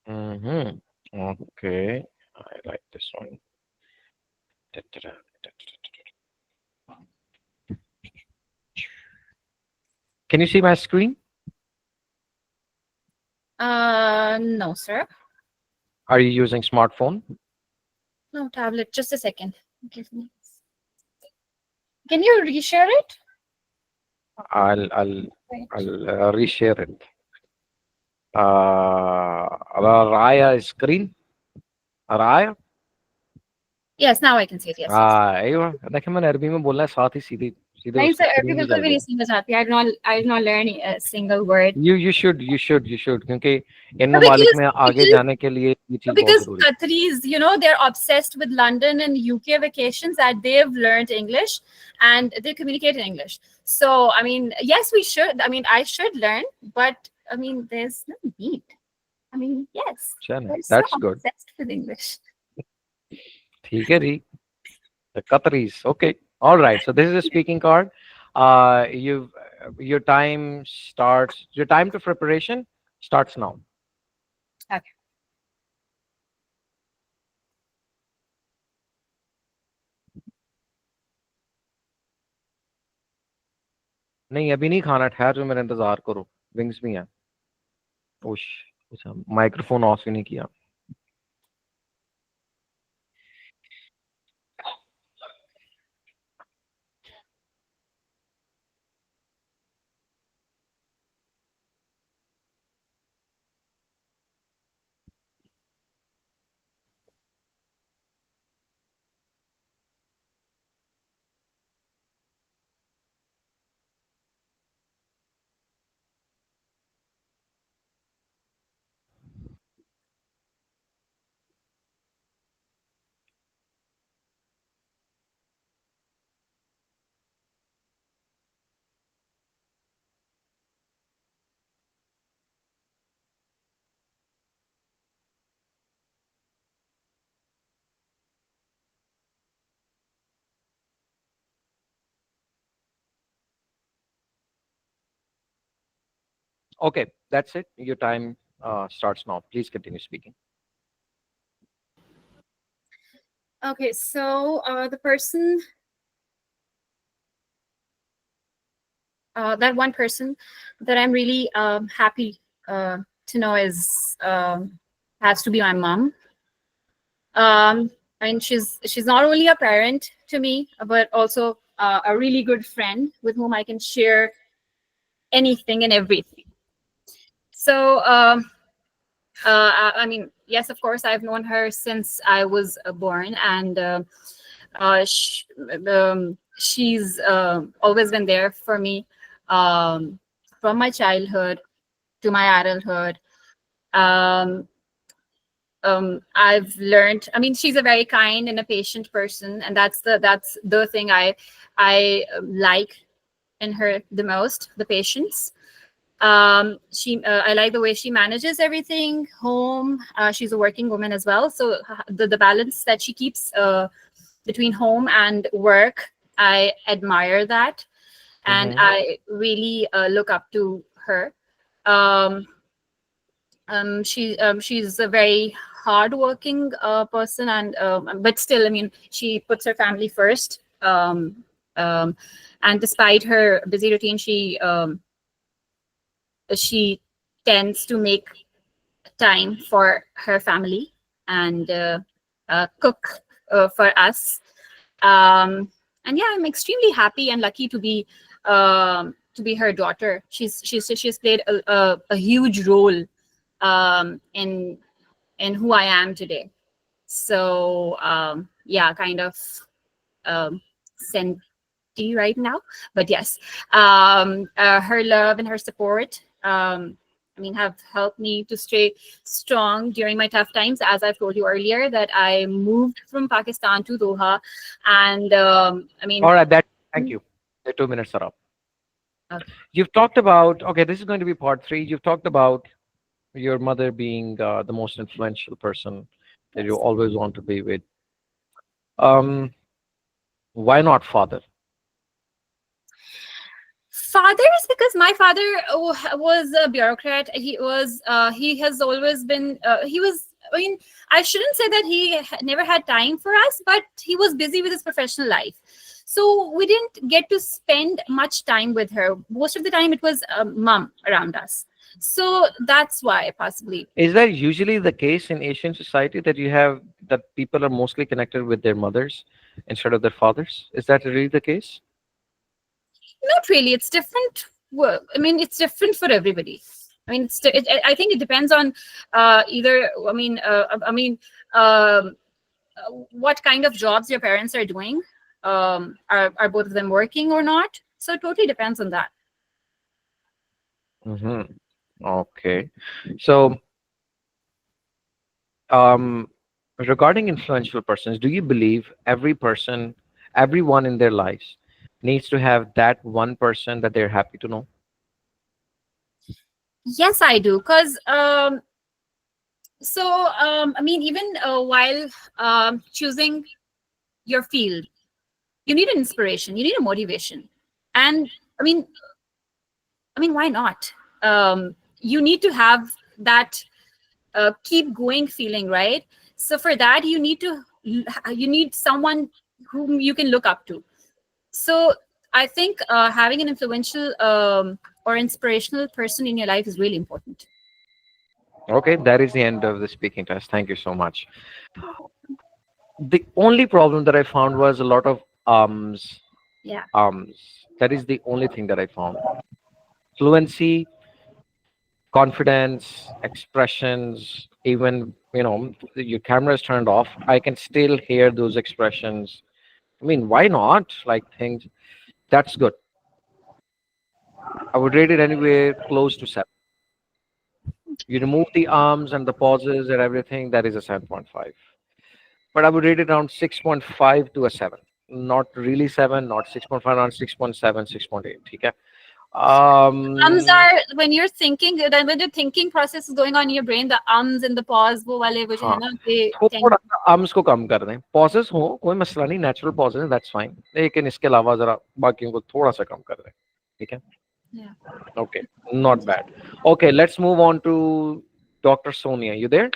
S1: Mhm. Okay, I like this one. Da-da-da, da-da-da-da. Can you see my screen?
S3: No, sir.
S1: Are you using smartphone?
S3: No tablet. Just a second. Give me. Can you reshare it?
S1: I'll I'll
S3: Wait.
S1: I'll reshare it. Raya screen. Raya.
S3: Yes, now I can see it. Yes, yes.
S1: अय्यो देखिए मैंने अरबी में बोलना है साथ ही सीधी सीधे
S3: नहीं
S1: उसकी
S3: sir, अभी
S1: स्क्रीन भी
S3: बिल्कुल
S1: चल
S3: भी
S1: रही
S3: नहीं
S1: है.
S3: समझ आती. I did not learn a single word.
S1: You should क्योंकि इन
S3: No,
S1: ममालिक
S3: because
S1: में आगे
S3: because
S1: जाने के लिए ये चीज बहुत
S3: because
S1: जरूरी है.
S3: Qataris, they're obsessed with London and UK vacations, that they've learned English and they communicate in English. So, I mean, yes, we should. I mean, I should learn, but I mean, there's no need. I mean, yes,
S1: चलो,
S3: they're so
S1: that's good.
S3: obsessed with English.
S1: ठीक है जी. The Qataris. Okay. All right. So this is a speaking card. You've your time starts. Your time to preparation starts now.
S3: Okay.
S1: नहीं अभी नहीं खाना ठहर जो मेरा इंतजार करो विंग्स भी हैं. ओश अच्छा माइक्रोफोन ऑफ ही नहीं किया. Okay, that's it. Your time starts now. Please continue speaking.
S3: Okay, so the person, that one person that I'm really happy to know is has to be my mom. I mean, she's not only a parent to me, but also a really good friend with whom I can share anything and everything. So, I mean, yes, of course, I've known her since I was born, and sh she's always been there for me from my childhood to my adulthood. Um, I've learned. I mean, she's a very kind and a patient person, and that's the thing I like in her the most, the patience. She I like the way she manages everything home. She's a working woman as well, so the balance that she keeps between home and work, I admire that, and
S1: Mm-hmm.
S3: I really look up to her. um, she's a very hardworking person, and but still, I mean, she puts her family first. Um, and despite her busy routine, she tends to make time for her family and cook for us. And yeah, I'm extremely happy and lucky to be her daughter. She's played a huge role in who I am today. So yeah, kind of um, senti right now, but yes, her love and her support, I mean, have helped me to stay strong during my tough times. As I've told you earlier, that I moved from Pakistan to Doha, and I mean,
S1: All right, thank you. The 2 minutes are up.
S3: okay.
S1: You've talked about, okay, this is going to be part three. You've talked about your mother being the most influential person that you
S3: Yes.
S1: always want to be with. Um, why not father?
S3: Father is because my father was a bureaucrat. He has always been he was, I mean, I shouldn't say that he never had time for us, but he was busy with his professional life, so we didn't get to spend much time with her. Most of the time it was mom around us, so that's why possibly.
S1: Is that usually the case in Asian society that you have that people are mostly connected with their mothers instead of their fathers? Is that really the case?
S3: Not really. It's different. I mean, it's different for everybody. I mean, I think it depends on either. What kind of jobs your parents are doing. Are both of them working or not? So it totally depends on that.
S1: Hmm. Okay. So, um, regarding influential persons, do you believe every person, everyone in their lives needs to have that one person that they're happy to know?
S3: Yes, I do. Because I mean, even while choosing your field, you need an inspiration. You need a motivation, and I mean, why not? You need to have that keep going feeling, right? So for that, you need someone whom you can look up to. So I think having an influential or inspirational person in your life is really important.
S1: Okay, that is the end of the speaking test. Thank you so much. The only problem that I found was a lot of
S3: Yeah.
S1: That is the only thing that I found. Fluency, confidence, expressions, even, your camera is turned off, I can still hear those expressions. I mean, why not? Like things, that's good. I would rate it anywhere close to 7. You remove the arms and the pauses and everything, that is a 7.5. But I would rate it around 6.5 to a 7. Not really 7, not 6.5, around 6.7, 6.8. Okay.
S3: Ums
S1: Um,
S3: are when you're thinking, then when the thinking process is going on in your brain, the ums and the pause, wo wale wo jo hai
S1: हाँ,
S3: na, they tend.
S1: थोड़ा सा arms को कम कर दें, pauses हो कोई मसला नहीं, नेचुरल पॉजेस दैट्स फाइन, लेकिन इसके अलावा जरा बाकियों को थोड़ा सा कम कर दें, ठीक है।
S3: Yeah.
S1: Okay, not bad. Okay, let's move on to Dr. Sonia. You there?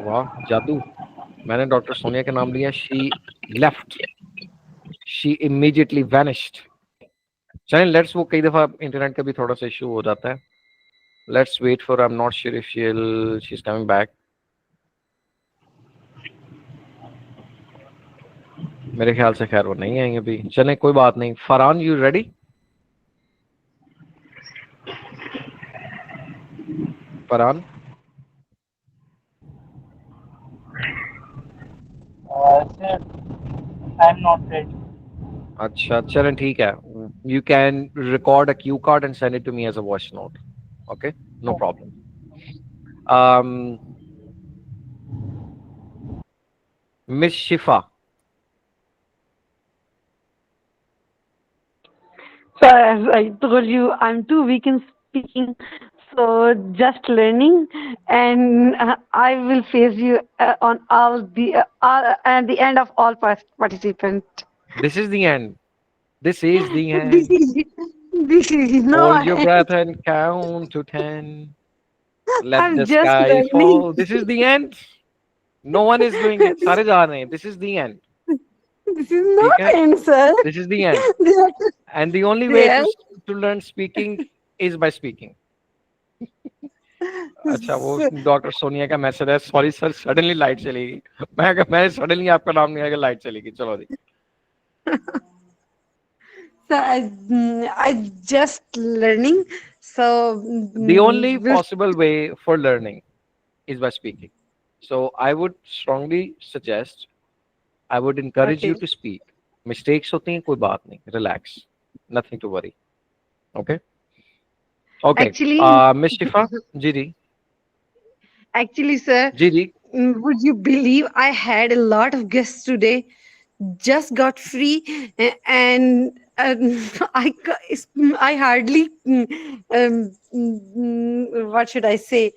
S1: वाह जादू मैंने डॉक्टर सोनिया का नाम लिया she left she immediately vanished चलें लेट्स वो कई दफा इंटरनेट का भी थोड़ा सा इशू हो जाता है let's wait for I am not sure if she is coming back मेरे ख्याल से खैर वो नहीं आएंगे अभी चलें कोई बात नहीं Farhan you ready Farhan
S4: Sir, I'm not ready.
S1: अच्छा चलें ठीक है you can record a cue card and send it to me as a voice note okay no problem miss Shifa
S7: So as I told you, I'm too weak in speaking, so just learning, and I will face you on all at the end of all participants.
S1: This is the and this is the
S7: This
S1: and
S7: is this is no
S1: Hold your
S7: end.
S1: breath and count to 10. Let
S7: I'm
S1: the
S7: just
S1: sky
S7: learning.
S1: fall. This is the end. No one is doing it. सारे जा रहे हैं. This is the end.
S7: This is
S1: ठीक
S7: not
S1: है?
S7: end, sir.
S1: This is the end. And the only way
S7: Yes.
S1: to learn speaking is by speaking. अच्छा वो doctor Sonia का message है सॉरी सर सडनली लाइट चली गई मैं सडनली आपका नाम नहीं आएगा लाइट चली गई चलो जी
S7: So I just learning. So
S1: the only
S7: we'll
S1: possible way for learning is by speaking so I would strongly suggest I would encourage you
S7: okay.
S1: to speak. Mistakes होती हैं कोई बात नहीं. Relax. Nothing to worry. Okay. Okay.
S7: Actually,
S1: Miss Shifa. Ji ji.
S7: actually, sir,
S1: ji ji.
S7: would you believe I had a lot of guests today? Just got free, and I hardly what should I say?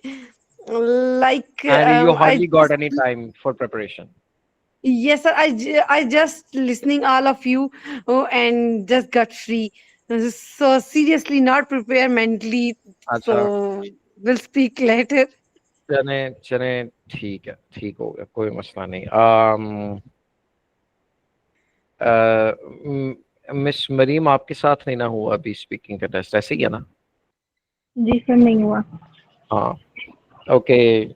S7: Like
S1: And you
S7: I
S1: hardly got
S7: just
S1: any time for preparation.
S7: yes, sir. I just listening all of you, and just got free. So seriously, not prepared mentally.
S1: अच्छा.
S7: So we'll speak later.
S1: चने चने ठीक है ठीक हो गया कोई मसला नहीं. मिस मरीम आपके साथ नहीं ना हुआ अभी स्पीकिंग का टेस्ट ऐसे ही है ना.
S2: जी सर नहीं हुआ
S1: हाँ. Okay.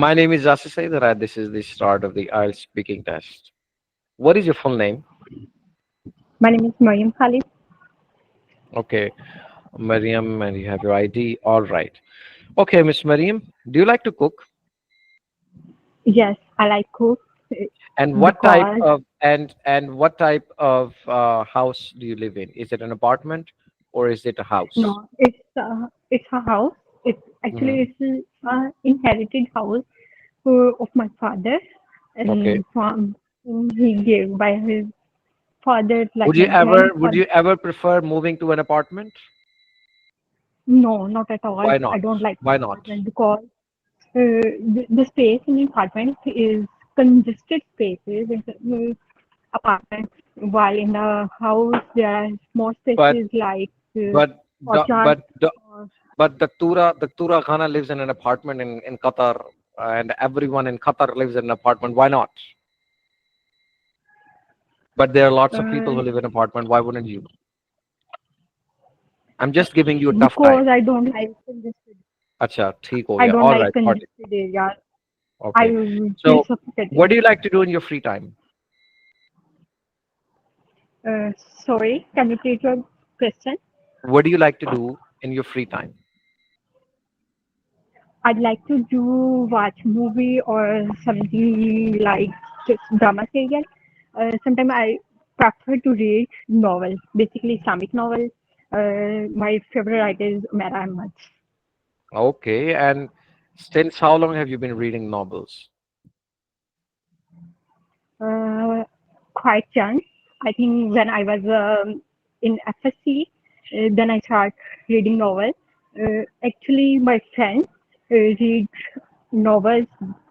S1: My name is Jasir Said and this is the start of the IELTS speaking test. What is your full name?
S2: My name is Mariam Khalid.
S1: Okay, Mariam, and you have your ID. All right. Okay, Miss Mariam, do you like to cook?
S2: Yes, I like cook
S1: And what type
S2: because
S1: of what type of house do you live in? Is it an apartment or is it a house?
S2: no, it's a house. It's
S1: Hmm.
S2: actually it's a inherited house of my father,
S1: Okay.
S2: and from he gave by his father, like
S1: Would you
S2: my grandfather.
S1: ever prefer moving to an apartment?
S2: No, not at all.
S1: Why
S2: I
S1: not?
S2: don't like
S1: Why not?
S2: apartment because the space in apartment is congested spaces in the apartments, while in the house there are more
S1: But
S2: spaces like
S1: but the,
S2: orchards. Or,
S1: but the Tura Khana lives in an apartment in Qatar, and everyone in Qatar lives in an apartment. Why not? But there are lots of people
S2: uh,
S1: who live in apartment. Why wouldn't you? I'm just giving you a tough time.
S2: because I don't like congested.
S1: अच्छा ठीक हो
S2: I
S1: गया.
S2: don't
S1: All
S2: like
S1: right, got it.
S2: congested areas. I
S1: Okay.
S2: feel
S1: So,
S2: suffocated.
S1: what do you like to do in your free time?
S2: Uh, Sorry, can you repeat your question?
S1: What do you like to do in your free time?
S2: I'd like to do watch movie or something like just drama serial. Sometimes I prefer to read novel, basically Islamic novel. My favorite writer is Umair Ahmad.
S1: Okay. And since how long have you been reading novels?
S2: Uh, Quite young. I think when I was in FSC, then I start reading novels. Actually, my friends read novels,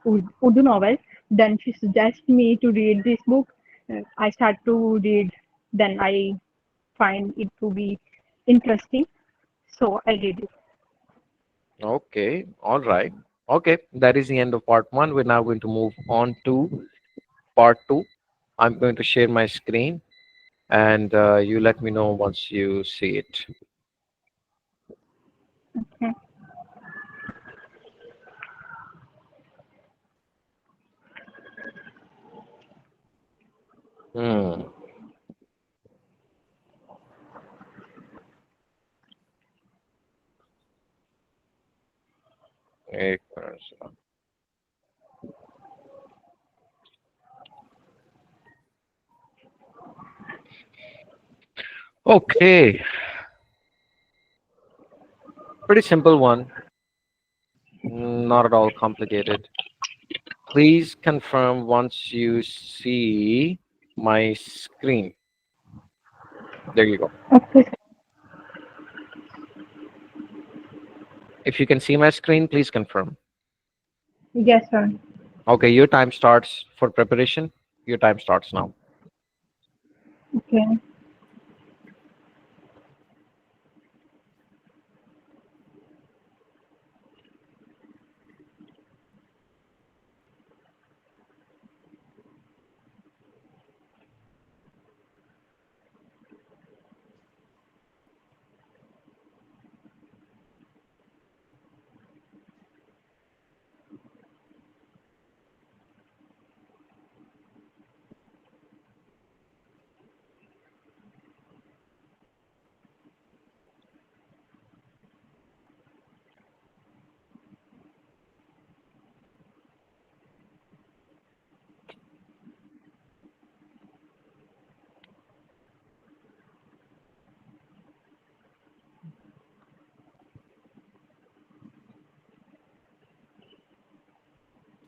S2: Urdu novels,
S8: Then she suggests me to read this book. I start to read. Then I find it to be interesting. So I read it.
S1: Okay, all right. Okay, that is the end of part one. We're now going to move on to part two. I'm going to share my screen and you let me know once you see it.
S8: Okay.
S1: Hmm. एक minute, sir. Okay, pretty simple one, not at all complicated. Please confirm once you see my screen. There you go.
S8: Okay.
S1: If you can see my screen, please confirm.
S8: Yes, sir.
S1: Okay, your time starts for preparation. Your time starts now.
S8: Okay.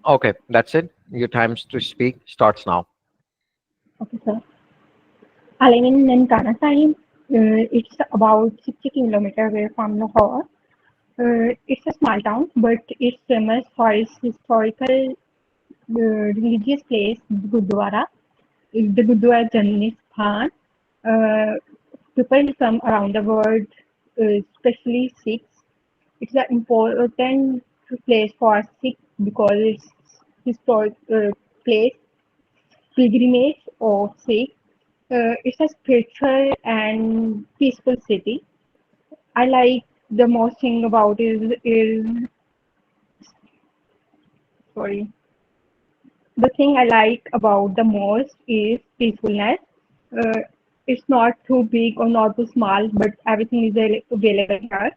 S1: Okay, that's it. Your time to speak starts now.
S8: Okay, sir. I live in Nankana. It's about 60 kilometers away from Lahore. It's a small town, but it's famous for its historical religious place, Gurdwara. The Gurdwara Janani Sthan. Uh, People come around the world, especially Sikhs. It's an important place for Sikhs because it's historic place, pilgrimage of Sikhs. It's a spiritual and peaceful city. I like the most thing about is sorry. The thing I like about the most is peacefulness. Uh, it's not too big or not too small, but everything is available here.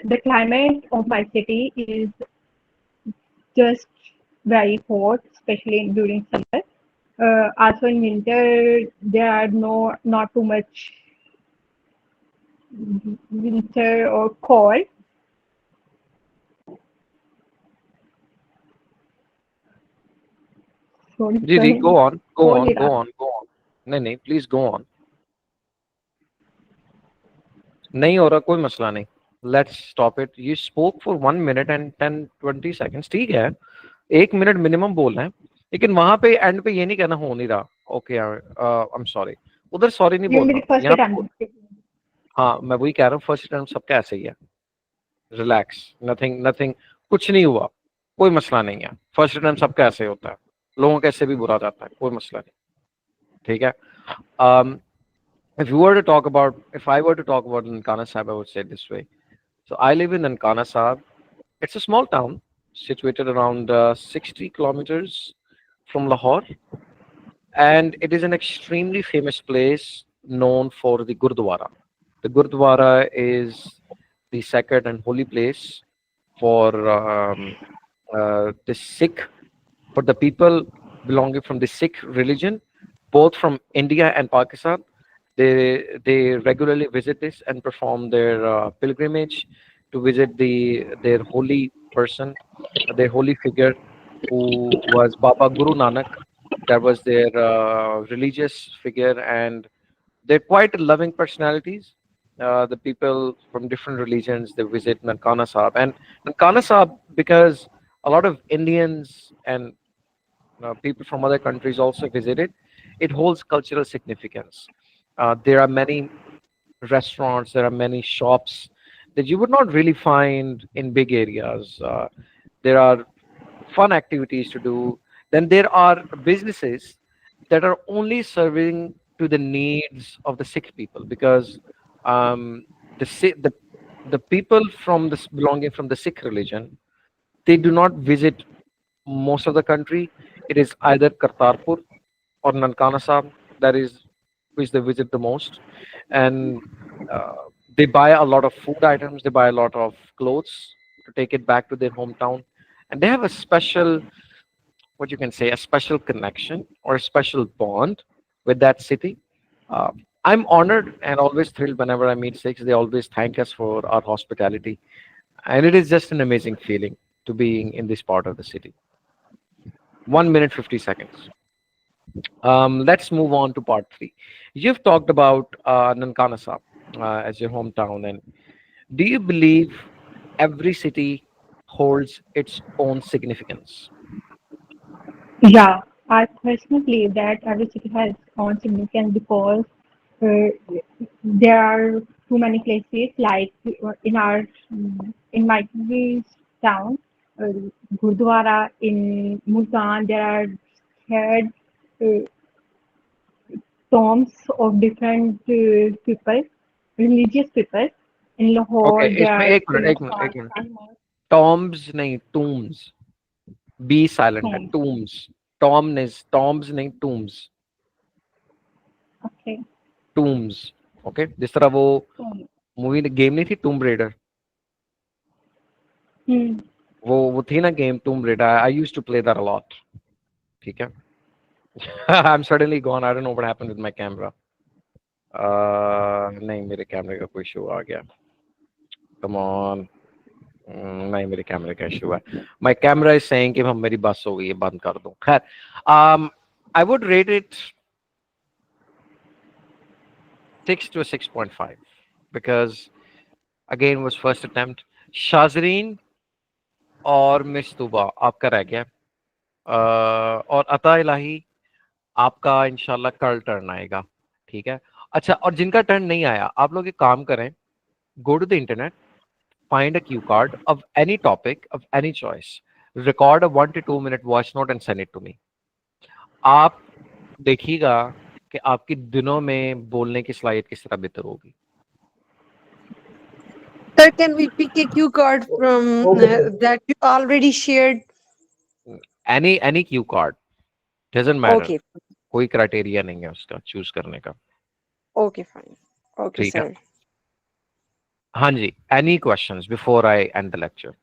S8: The climate of my city is just very hot, especially during summer. Also in winter, there are not too much winter or cold. Sorry,
S1: Didi,
S8: sir.
S1: go on, go
S8: Hold
S1: on,
S8: it
S1: go
S8: up.
S1: on, go on. नहीं, please go on. नहीं हो रहा, कोई मसला नहीं. Let's stop it. You spoke for 1 minute and 10-20 seconds. ठीक है, 1 minute minimum बोलना है, लेकिन वहां पे एंड पे ये नहीं कहना हो नहीं रहा. Okay, I am sorry. उधर सॉरी नहीं
S8: ये
S1: बोलना
S8: मेरी फर्स्ट
S1: यहाँ पे.
S8: अटेम्प्ट।
S1: हाँ, मैं वही कह रहा हूँ, फर्स्ट टाइम सबका ऐसे ही है. रिलैक्स, नथिंग नथिंग, कुछ नहीं हुआ, कोई मसला नहीं है. फर्स्ट टाइम सबका ऐसे होता है, लोगों का ऐसे भी बुरा जाता है, कोई मसला नहीं. ठीक है. um, if you were to talk about, if I were to talk about Nankana Sahib, I would say it this way. So I live in Nankana Sahib. It's a small town situated around 60 kilometers from Lahore, and it is an extremely famous place known for the Gurdwara. The Gurdwara is the sacred and holy place for the Sikh, for the people belonging from the Sikh religion, both from India and Pakistan. They regularly visit this and perform their pilgrimage to visit their holy person, their holy figure, who was Baba Guru Nanak. That was their religious figure, and they're quite loving personalities. The people from different religions, they visit Nankana Sahib, and Nankana Sahib, because A lot of Indians and people from other countries also visit it. It holds cultural significance. There are many restaurants, there are many shops that you would not really find in big areas. There are fun activities to do. Then there are businesses that are only serving to the needs of the Sikh people, because um, the Si- the people from this belonging from the Sikh religion, they do not visit most of the country. It is either Kartarpur or Nankana Sahib, that is which they visit the most, and uh, they buy a lot of food items. They buy a lot of clothes to take it back to their hometown, and they have a special, what you can say, a special connection or a special bond with that city. Uh, I'm honored and always thrilled whenever I meet Sikhs. They always thank us for our hospitality, and it is just an amazing feeling to being in this part of the city. 1 minute 50 seconds. Let's move on to part three. You've talked about Nankana Sahib as your hometown, and do you believe every city holds its own significance?
S8: Yeah, I personally believe that every city has its own significance because uh, there are too many places like in my town, uh, Gurdwara in Multan. There are shared uh, tombs of different people, religious people. In
S1: Okay,
S8: Lahore, there
S1: इसमें
S8: are
S1: एक minute
S8: famous
S1: एक minute एक minute.
S8: mosques,
S1: Tom's नहीं, tombs. B silent है,
S8: tombs.
S1: Tombs. Tom's नहीं, tombs.
S8: Okay,
S1: tombs. Okay, जिस तरह वो
S8: tombs.
S1: मूवी गेम नहीं थी, टूम रेडर.
S8: Hmm.
S1: वो थी ना game, Tomb Raider. I used to play that a lot. ठीक है. I'm suddenly gone. I don't know what happened with my camera. नहीं, मेरे कैमरे का कोई इशू आ गया. Come on. नहीं, मेरे कैमरे का इशू है. My camera is saying कि हम, मेरी बस हो गई है, बंद कर दूं. खैर, I would rate it 6 to a 6.5 because again was first attempt. Shazreen और मिस तुबा आपका रह गया. और अता इलाही आपका इंशाल्लाह कल टर्न आएगा. ठीक है. अच्छा, और जिनका टर्न नहीं आया, आप लोग एक काम करें, go to the internet, find a cue card of any topic, of any choice, record a 1 to 2 minute voice note and send it to me. आप देखिएगा कि आपकी दिनों में बोलने की सलाहियत किस तरह बेहतर होगी.
S9: Sir, can we pick a cue card from that you already shared?
S1: Any cue card, doesn't matter.
S9: Okay,
S1: कोई क्राइटेरिया नहीं है उसका चूज करने का.
S9: okay, fine. Okay,
S1: ठीक है.
S9: sir.
S1: हाँ जी, any questions before I end the lecture?